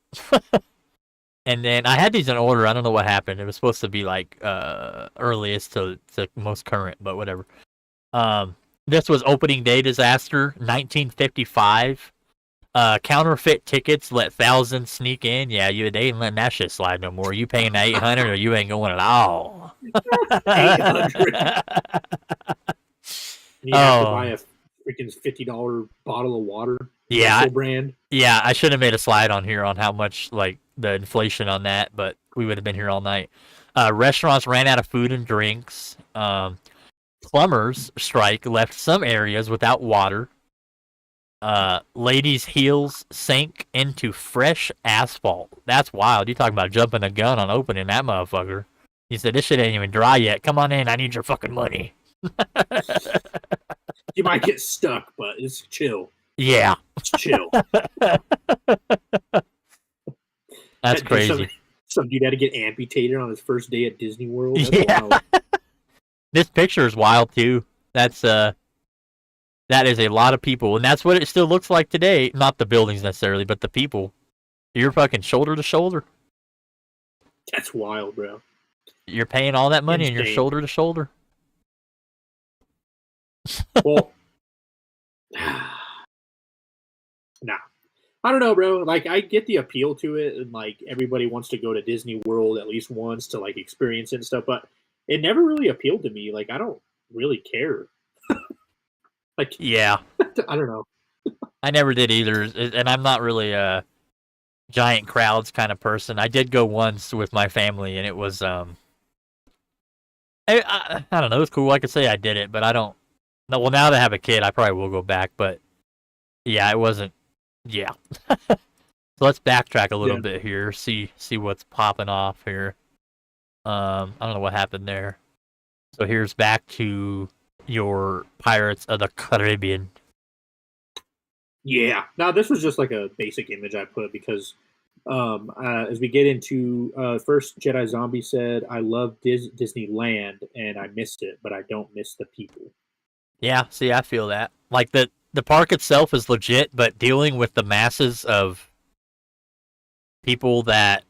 And then I had these in order. I don't know what happened. It was supposed to be like earliest to most current, but whatever. This was opening day disaster, 1955. Counterfeit tickets let thousands sneak in. Yeah, they ain't letting that shit slide no more. You paying $800 or you ain't going at all. $800. You have to buy a freaking $50 bottle of water. Yeah, brand. Yeah, I should have made a slide on here on how much like the inflation on that, but we would have been here all night. Restaurants ran out of food and drinks. Plumbers strike left some areas without water. Ladies' heels sank into fresh asphalt. That's wild. You talking about jumping the gun on opening that motherfucker. He said, this shit ain't even dry yet. Come on in. I need your fucking money. You might get stuck, but it's chill. Yeah. It's chill. That's crazy. Some dude had to get amputated on his first day at Disney World. That's wild. This picture is wild too. That is a lot of people, and that's what it still looks like today. Not the buildings necessarily, but the people. You're fucking shoulder to shoulder. That's wild, bro. You're paying all that money and you're shoulder to shoulder. Well, nah. I don't know, bro. Like, I get the appeal to it, and like everybody wants to go to Disney World at least once to like experience it and stuff, but it never really appealed to me. Like, I don't really care. Like, yeah, I don't know. I never did either, and I'm not really a giant crowds kind of person. I did go once with my family, and it was I don't know. It was cool. I could say I did it, but I don't. No, well, now that I have a kid, I probably will go back. But yeah, it wasn't. Yeah. So let's backtrack a little bit here. See what's popping off here. I don't know what happened there. So here's back to your Pirates of the Caribbean. Yeah. Now this was just like a basic image I put because as we get into first, Jedi Zombie said, I love Disneyland and I missed it, but I don't miss the people. Yeah, see, I feel that. Like the park itself is legit, but dealing with the masses of people that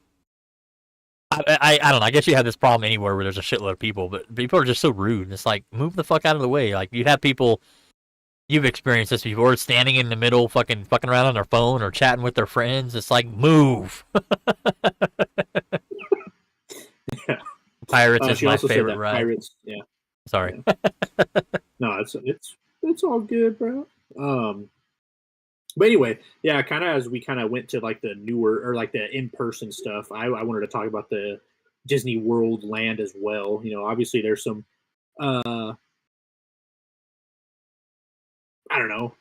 I don't know. I guess you have this problem anywhere where there's a shitload of people, but people are just so rude. And it's like, move the fuck out of the way. Like, you have people, you've experienced this before, standing in the middle, fucking around on their phone or chatting with their friends. It's like, move. Yeah. Pirates is my favorite ride. Pirates, yeah. Sorry. Yeah. No, it's all good, bro. But anyway, yeah, kind of as we kind of went to like the newer or like the in-person stuff, I wanted to talk about the Disney World land as well. You know, obviously there's some, I don't know,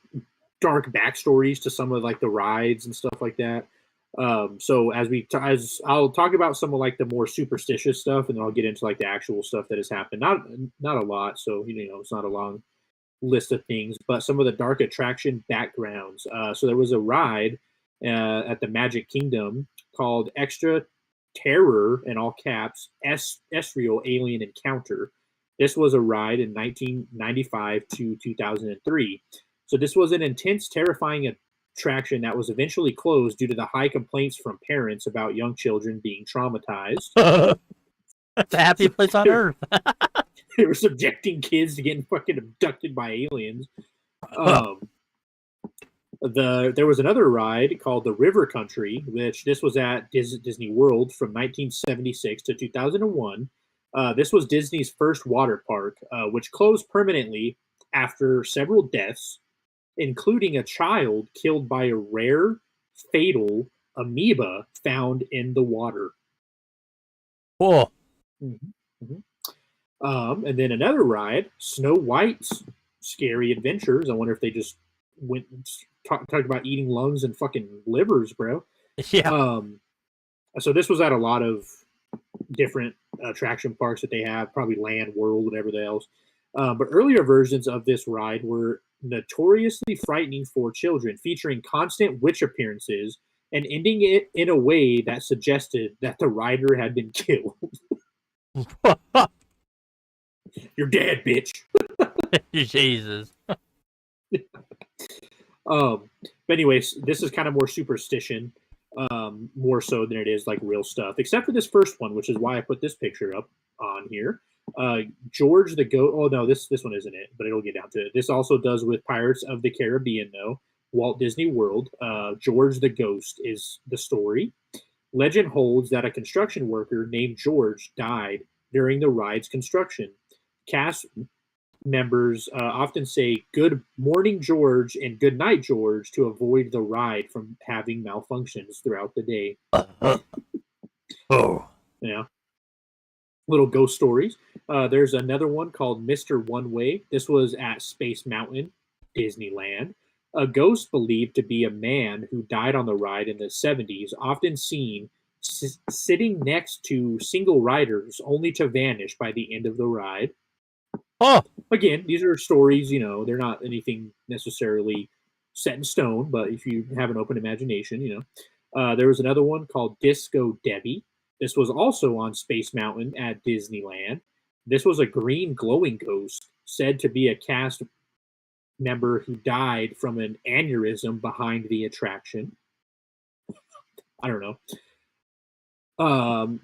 dark backstories to some of like the rides and stuff like that. So as I'll talk about some of like the more superstitious stuff, and then I'll get into like the actual stuff that has happened. Not a lot, so you know it's not a long list of things, but some of the dark attraction backgrounds. So there was a ride at the Magic Kingdom called Extra Terror, in all caps, Estrial Alien Encounter. This was a ride in 1995 to 2003. So this was an intense, terrifying attraction that was eventually closed due to the high complaints from parents about young children being traumatized. It's a happy place on earth. They were subjecting kids to getting fucking abducted by aliens. There was another ride called the River Country, which this was at Disney World from 1976 to 2001. This was Disney's first water park, which closed permanently after several deaths, including a child killed by a rare, fatal amoeba found in the water. Cool. And then another ride, Snow White's Scary Adventures. I wonder if they just went and talked about eating lungs and fucking livers, bro. Yeah. So this was at a lot of different attraction parks that they have, probably Land, World, whatever the else. But earlier versions of this ride were notoriously frightening for children, featuring constant witch appearances and ending it in a way that suggested that the rider had been killed. You're dead, bitch. Jesus. But anyways, this is kind of more superstition, more so than it is like real stuff. Except for this first one, which is why I put this picture up on here. George the Ghost. Oh no, this one isn't it, but it'll get down to it. This also does with Pirates of the Caribbean, though. Walt Disney World. George the Ghost is the story. Legend holds that a construction worker named George died during the ride's construction. Cast members often say "Good morning, George" and "Good night, George" to avoid the ride from having malfunctions throughout the day. Oh. Yeah. Little ghost stories. There's another one called Mr. One Way. This was at Space Mountain, Disneyland. A ghost believed to be a man who died on the ride in the 70s, often seen sitting next to single riders, only to vanish by the end of the ride. Oh. Again, these are stories, they're not anything necessarily set in stone, but if you have an open imagination, there was another one called Disco Debbie. This was also on Space Mountain at Disneyland. This was a green glowing ghost said to be a cast member who died from an aneurysm behind the attraction. I don't know.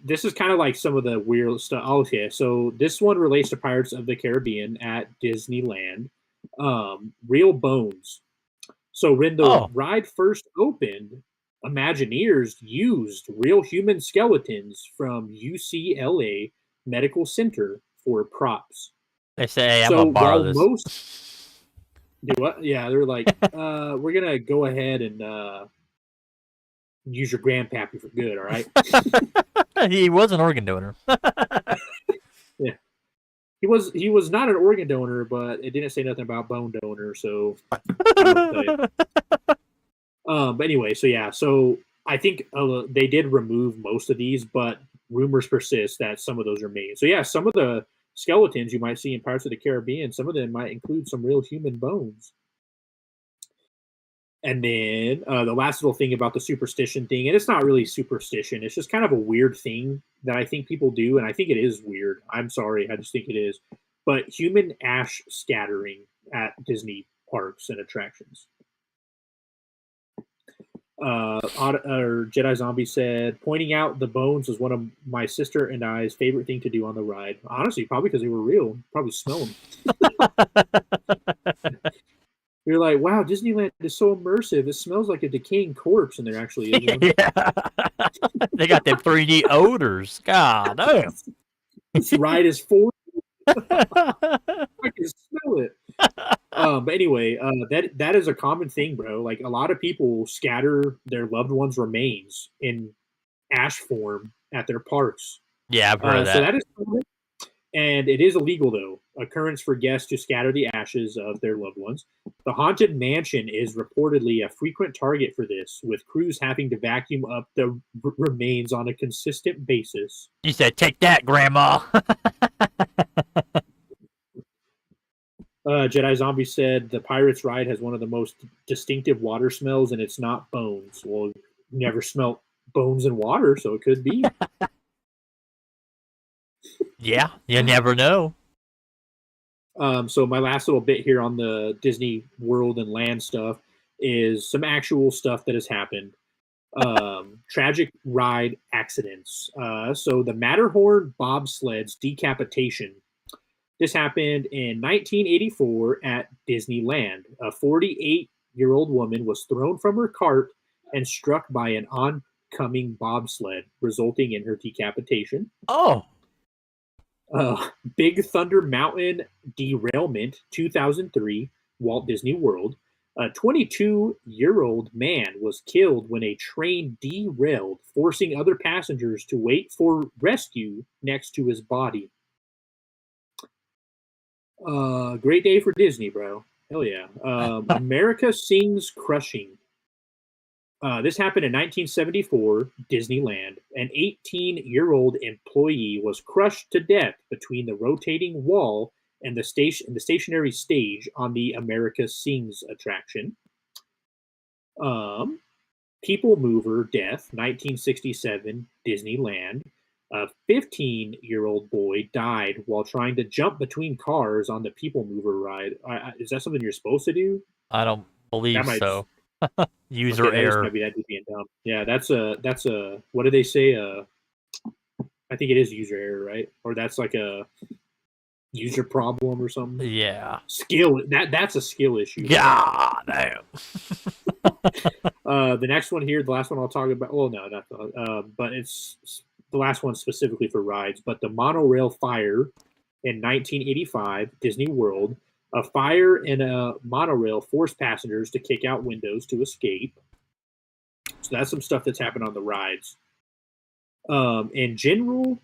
This is kind of like some of the weird stuff. Oh, okay, so this one relates to Pirates of the Caribbean at Disneyland. Real Bones. So when the ride first opened, Imagineers used real human skeletons from UCLA Medical Center for props. They say, hey, I'm going to borrow this. Do what? Yeah, they're like, we're going to go ahead and use your grandpappy for good, all right? He was an organ donor. Yeah. He was not an organ donor, but it didn't say nothing about bone donor, so I don't know what to tell you. But anyway, so I think they did remove most of these, but rumors persist that some of those are made. So yeah, some of the skeletons you might see in Pirates of the Caribbean, some of them might include some real human bones. And then the last little thing about the superstition thing, and it's not really superstition, it's just kind of a weird thing that I think people do, and I think it is weird. I'm sorry, I just think it is. But human ash scattering at Disney parks and attractions. Jedi Zombie said, pointing out the bones was one of my sister and I's favorite thing to do on the ride. Honestly, probably because they were real. Probably smell them. You're like, wow, Disneyland is so immersive. It smells like a decaying corpse, and there actually is one. Yeah. They got them 3D odors. God damn. This ride is 4D. I can smell it. But anyway, that is a common thing, bro. Like a lot of people scatter their loved ones' remains in ash form at their parks. Yeah, I've heard that. So that is common, and it is illegal though. Occurrence for guests to scatter the ashes of their loved ones. The Haunted Mansion is reportedly a frequent target for this, with crews having to vacuum up the remains on a consistent basis. You said, "Take that, Grandma." Jedi Zombie said the Pirates ride has one of the most distinctive water smells, and it's not bones. Well, never smelt bones in water, so it could be. Yeah, you never know. So my last little bit here on the Disney World and Land stuff is some actual stuff that has happened. Tragic ride accidents. So the Matterhorn bobsled's decapitation. This happened in 1984 at Disneyland. A 48-year-old woman was thrown from her cart and struck by an oncoming bobsled, resulting in her decapitation. Oh, Big Thunder Mountain derailment, 2003, Walt Disney World. A 22-year-old man was killed when a train derailed, forcing other passengers to wait for rescue next to his body. Great day for Disney, bro. Hell yeah. America Sings Crushing. This happened in 1974, Disneyland. An 18-year-old employee was crushed to death between the rotating wall and the stationary stage on the America Sings attraction. People Mover death, 1967, Disneyland. A 15-year-old boy died while trying to jump between cars on the People Mover ride. Is that something you're supposed to do? I don't believe That might so. User okay, that just error. might be that dude being dumb. Yeah, that's a what do they say? I think it is user error, right? Or that's like a user problem or something. Yeah. Skill that's a skill issue. Yeah, damn. The next one here, the last one I'll talk about. Well, no, not but it's the last one specifically for rides. But the monorail fire in 1985, Disney World. A fire in a monorail forced passengers to kick out windows to escape. So that's some stuff that's happened on the rides. In general,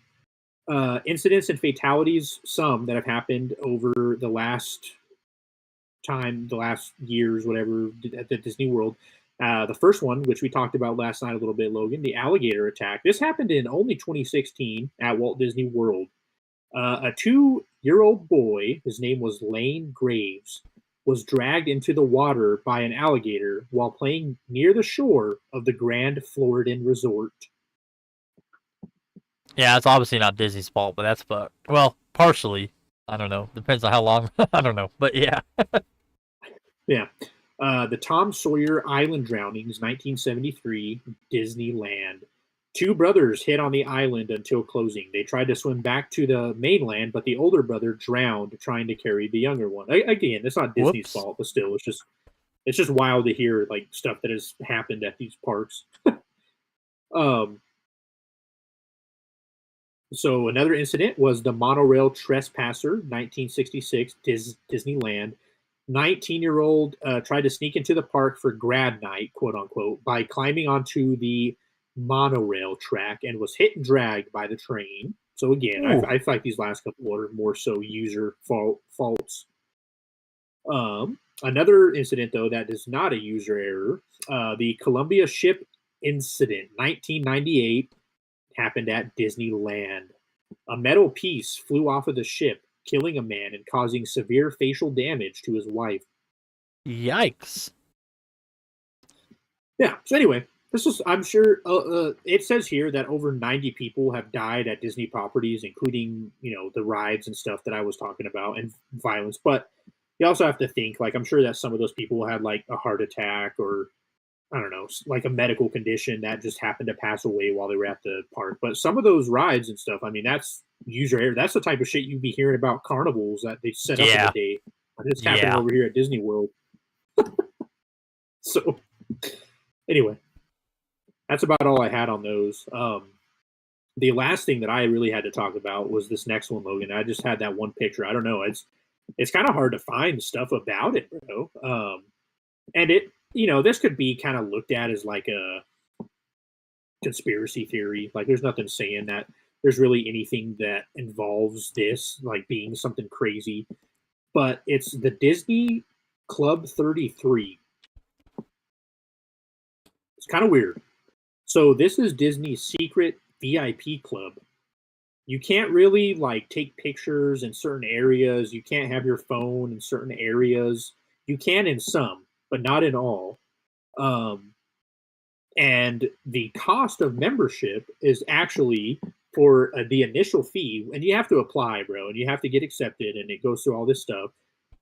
incidents and fatalities, some that have happened over the last years, whatever, at the Disney World. The first one, which we talked about last night a little bit, Logan, the alligator attack. This happened in only 2016 at Walt Disney World. A 2-year-old boy, his name was Lane Graves, was dragged into the water by an alligator while playing near the shore of the Grand Floridian Resort. Yeah, it's obviously not Disney's fault, but that's fucked. Well, partially. I don't know. Depends on how long. I don't know. But yeah. Yeah. The Tom Sawyer Island drownings, 1973, Disneyland. 2 brothers hid on the island until closing. They tried to swim back to the mainland, but the older brother drowned trying to carry the younger one. Again, it's not Disney's fault, but still, it's just wild to hear like stuff that has happened at these parks. So another incident was the monorail trespasser, 1966, Disneyland. 19-year-old tried to sneak into the park for grad night, quote unquote, by climbing onto the monorail track and was hit and dragged by the train. So again, I feel like these last couple are more so user faults. Another incident though that is not a user error, the Columbia ship incident, 1998, happened at Disneyland. A metal piece flew off of the ship, killing a man and causing severe facial damage to his wife. Yikes. Yeah. So anyway, this is, I'm sure, it says here that over 90 people have died at Disney properties, including, the rides and stuff that I was talking about and violence. But you also have to think, like, I'm sure that some of those people had, like, a heart attack or, I don't know, like a medical condition that just happened to pass away while they were at the park. But some of those rides and stuff, I mean, that's user error. That's the type of shit you'd be hearing about carnivals that they set up in the day. It's happening over here at Disney World. So, anyway, that's about all I had on those. The last thing that I really had to talk about was this next one, Logan. I just had that one picture. I don't know. It's kind of hard to find stuff about it, bro. And it, this could be kind of looked at as like a conspiracy theory. Like, there's nothing saying that there's really anything that involves this, like, being something crazy. But it's the Disney Club 33. It's kind of weird. So this is Disney's secret VIP club. You can't really like take pictures in certain areas. You can't have your phone in certain areas. You can in some, but not in all. Um, and the cost of membership is actually for the initial fee, and you have to apply, bro, and you have to get accepted, and it goes through all this stuff.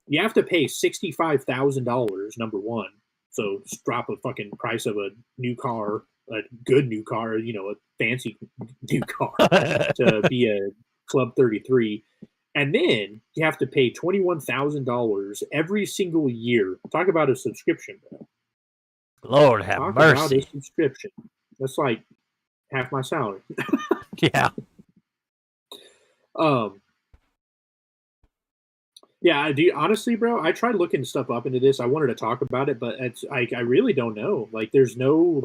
You have to pay $65,000, number one. So drop a fucking price of a new car, a good new car, a fancy new car to be a Club 33. And then you have to pay $21,000 every single year. Talk about a subscription, bro. Lord have Talk about a mercy. subscription. That's like half my salary. Yeah. Yeah, I do. Honestly, bro, I tried looking stuff up into this. I wanted to talk about it, but it's like I really don't know. Like, there's no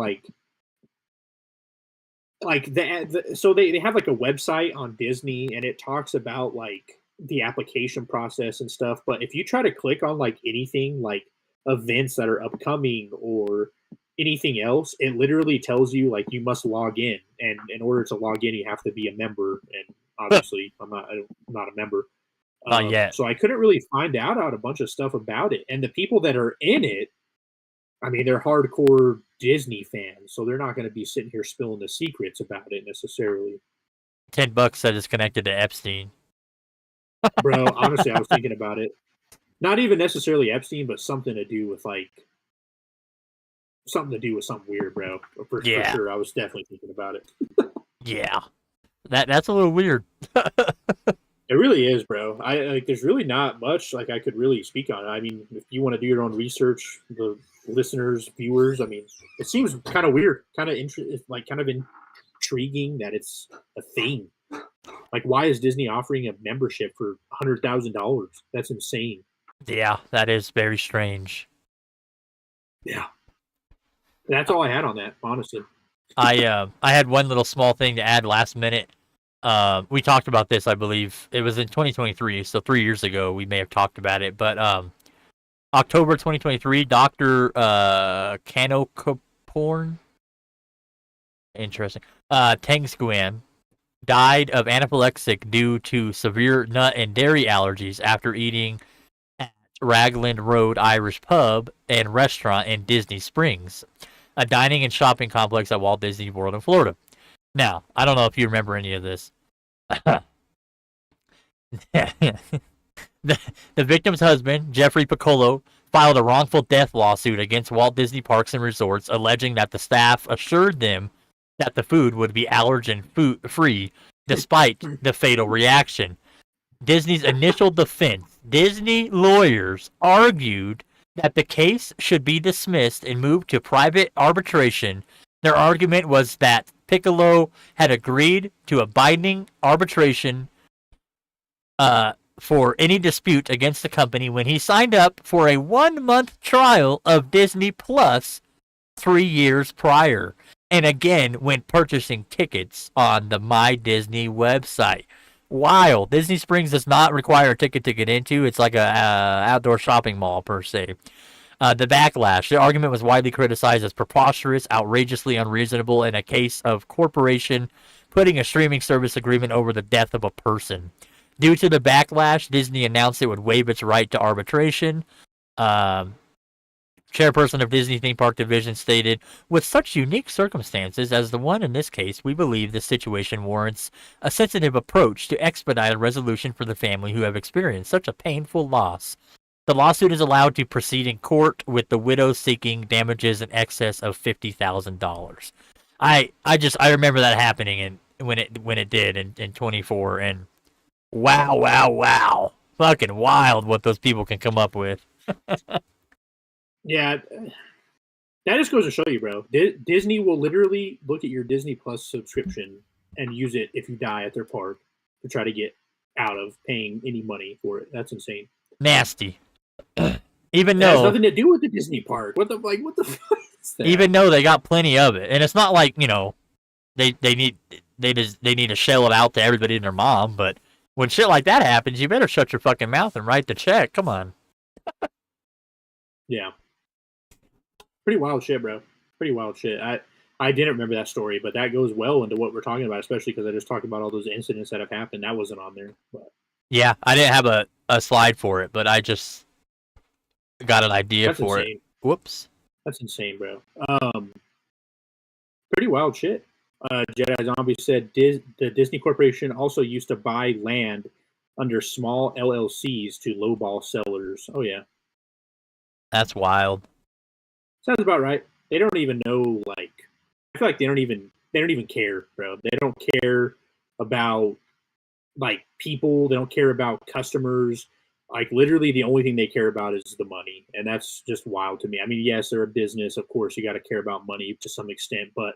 so they have like a website on Disney, and it talks about like the application process and stuff. But if you try to click on like anything like events that are upcoming or anything else, it literally tells you like you must log in, and in order to log in, you have to be a member. And obviously, I'm not a member. Not yet. So I couldn't really find out a bunch of stuff about it. And the people that are in it, I mean, they're hardcore Disney fans, so they're not going to be sitting here spilling the secrets about it necessarily. $10 said it's connected to Epstein. Bro, honestly, I was thinking about it. Not even necessarily Epstein, but something to do with something weird, bro. For sure, I was definitely thinking about it. Yeah, that's a little weird. It really is, bro. There's really not much like I could really speak on. I mean, if you want to do your own research, the listeners, viewers, I mean, it seems kind of weird, kind of intriguing that it's a thing. Like, why is Disney offering a membership for $100,000? That's insane. Yeah, that is very strange. Yeah, that's all I had on that, honestly. I had one little small thing to add last minute. We talked about this, I believe. It was in 2023, so 3 years ago we may have talked about it. But October 2023, Dr. Kano Kapoor, interesting, Teng Nguyen, died of anaphylaxis due to severe nut and dairy allergies after eating at Raglan Road Irish Pub and Restaurant in Disney Springs, a dining and shopping complex at Walt Disney World in Florida. Now, I don't know if you remember any of this. The victim's husband, Jeffrey Piccolo, filed a wrongful death lawsuit against Walt Disney Parks and Resorts, alleging that the staff assured them that the food would be allergen-free, despite the fatal reaction. Disney's initial defense, Disney lawyers argued that the case should be dismissed and moved to private arbitration. Their argument was that Piccolo had agreed to a binding arbitration for any dispute against the company when he signed up for a 1-month trial of Disney Plus 3 years prior, and again when purchasing tickets on the My Disney website. While Disney Springs does not require a ticket to get into, it's like a outdoor shopping mall per se. The backlash. The argument was widely criticized as preposterous, outrageously unreasonable, in a case of corporation putting a streaming service agreement over the death of a person. Due to the backlash, Disney announced it would waive its right to arbitration. Chairperson of Disney Theme Park Division stated, "With such unique circumstances as the one in this case, we believe this situation warrants a sensitive approach to expedite a resolution for the family who have experienced such a painful loss. The lawsuit is allowed to proceed in court with the widow seeking damages in excess of $50,000. I remember that happening and when it did in 24, and wow. Fucking wild what those people can come up with. Yeah, that just goes to show you, bro. Disney will literally look at your Disney Plus subscription and use it if you die at their park to try to get out of paying any money for it. That's insane. Nasty. Even It though has nothing to do with the Disney park. What the fuck is that? Even though they got plenty of it, and it's not like they need to shell it out to everybody and their mom. But when shit like that happens, you better shut your fucking mouth and write the check. Come on. Yeah. Pretty wild shit, bro. Pretty wild shit. I didn't remember that story, but that goes well into what we're talking about, especially because I just talked about all those incidents that have happened. That wasn't on there. But Yeah, I didn't have a slide for it, but I just got an idea that's for insane. it. Whoops. That's insane, bro. Pretty wild shit. Jedi Zombie said the Disney Corporation also used to buy land under small LLCs to lowball sellers. Oh yeah, That's wild. sounds about right. They don't even know. Like, I feel like they don't even care, bro. They don't care about like people. They don't care about customers. Like literally, the only thing they care about is the money, and that's just wild to me. I mean, yes, they're a business. Of course, you got to care about money to some extent, but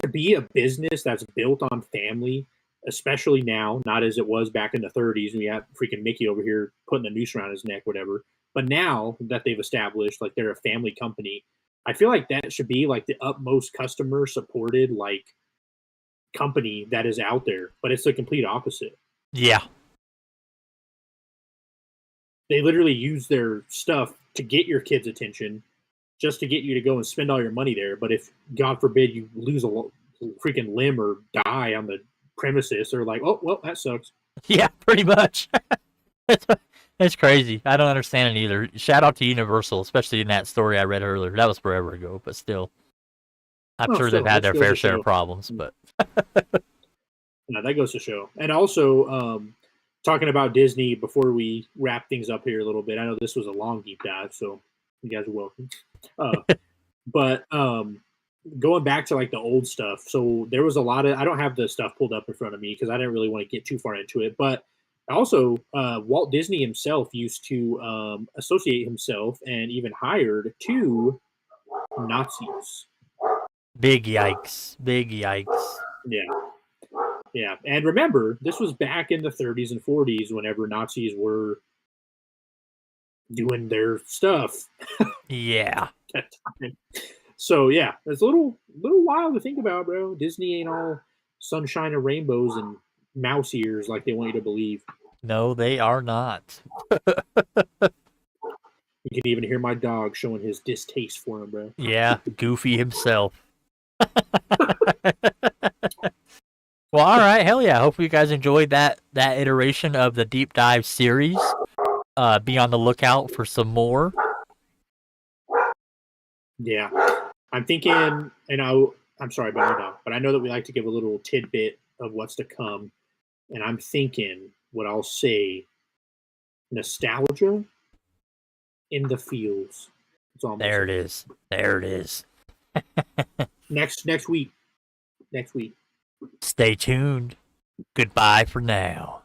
to be a business that's built on family, especially now, not as it was back in the 30s, and we have freaking Mickey over here putting the noose around his neck, whatever. But now that they've established like they're a family company, I feel like that should be like the utmost customer supported like company that is out there. But it's the complete opposite. Yeah. They literally use their stuff to get your kids' attention, just to get you to go and spend all your money there. But if God forbid you lose a freaking limb or die on the premises, they're like, oh well, that sucks. Yeah, pretty much. It's crazy. I don't understand it either. Shout out to Universal, especially in that story I read earlier. That was forever ago, but still. I'm sure Still, they've had that their goes fair to share show. of problems, but No, that goes to show. And also, talking about Disney before we wrap things up here a little bit. I know this was a long deep dive, so you guys are welcome. But going back to like the old stuff, so there was a lot of. I don't have the stuff pulled up in front of me because I didn't really want to get too far into it. But also, Walt Disney himself used to associate himself and even hired two Nazis. big yikes. Big yikes. Yeah. Yeah, and remember, this was back in the 30s and 40s whenever Nazis were doing their stuff Yeah. at that time. So yeah, it's a little wild to think about, bro. Disney ain't all sunshine and rainbows and mouse ears like they want you to believe. No, they are not. You can even hear my dog showing his distaste for him, bro. Yeah, Goofy himself. Well, all right, hell yeah. Hopefully you guys enjoyed that iteration of the deep dive series. Be on the lookout for some more. Yeah, I'm thinking, and I'm sorry about my dog, but I know that we like to give a little tidbit of what's to come, and I'm thinking what I'll say: nostalgia in the fields. That's all I'm There it saying. is. There it is. Next week. Next week. Stay tuned. Goodbye for now.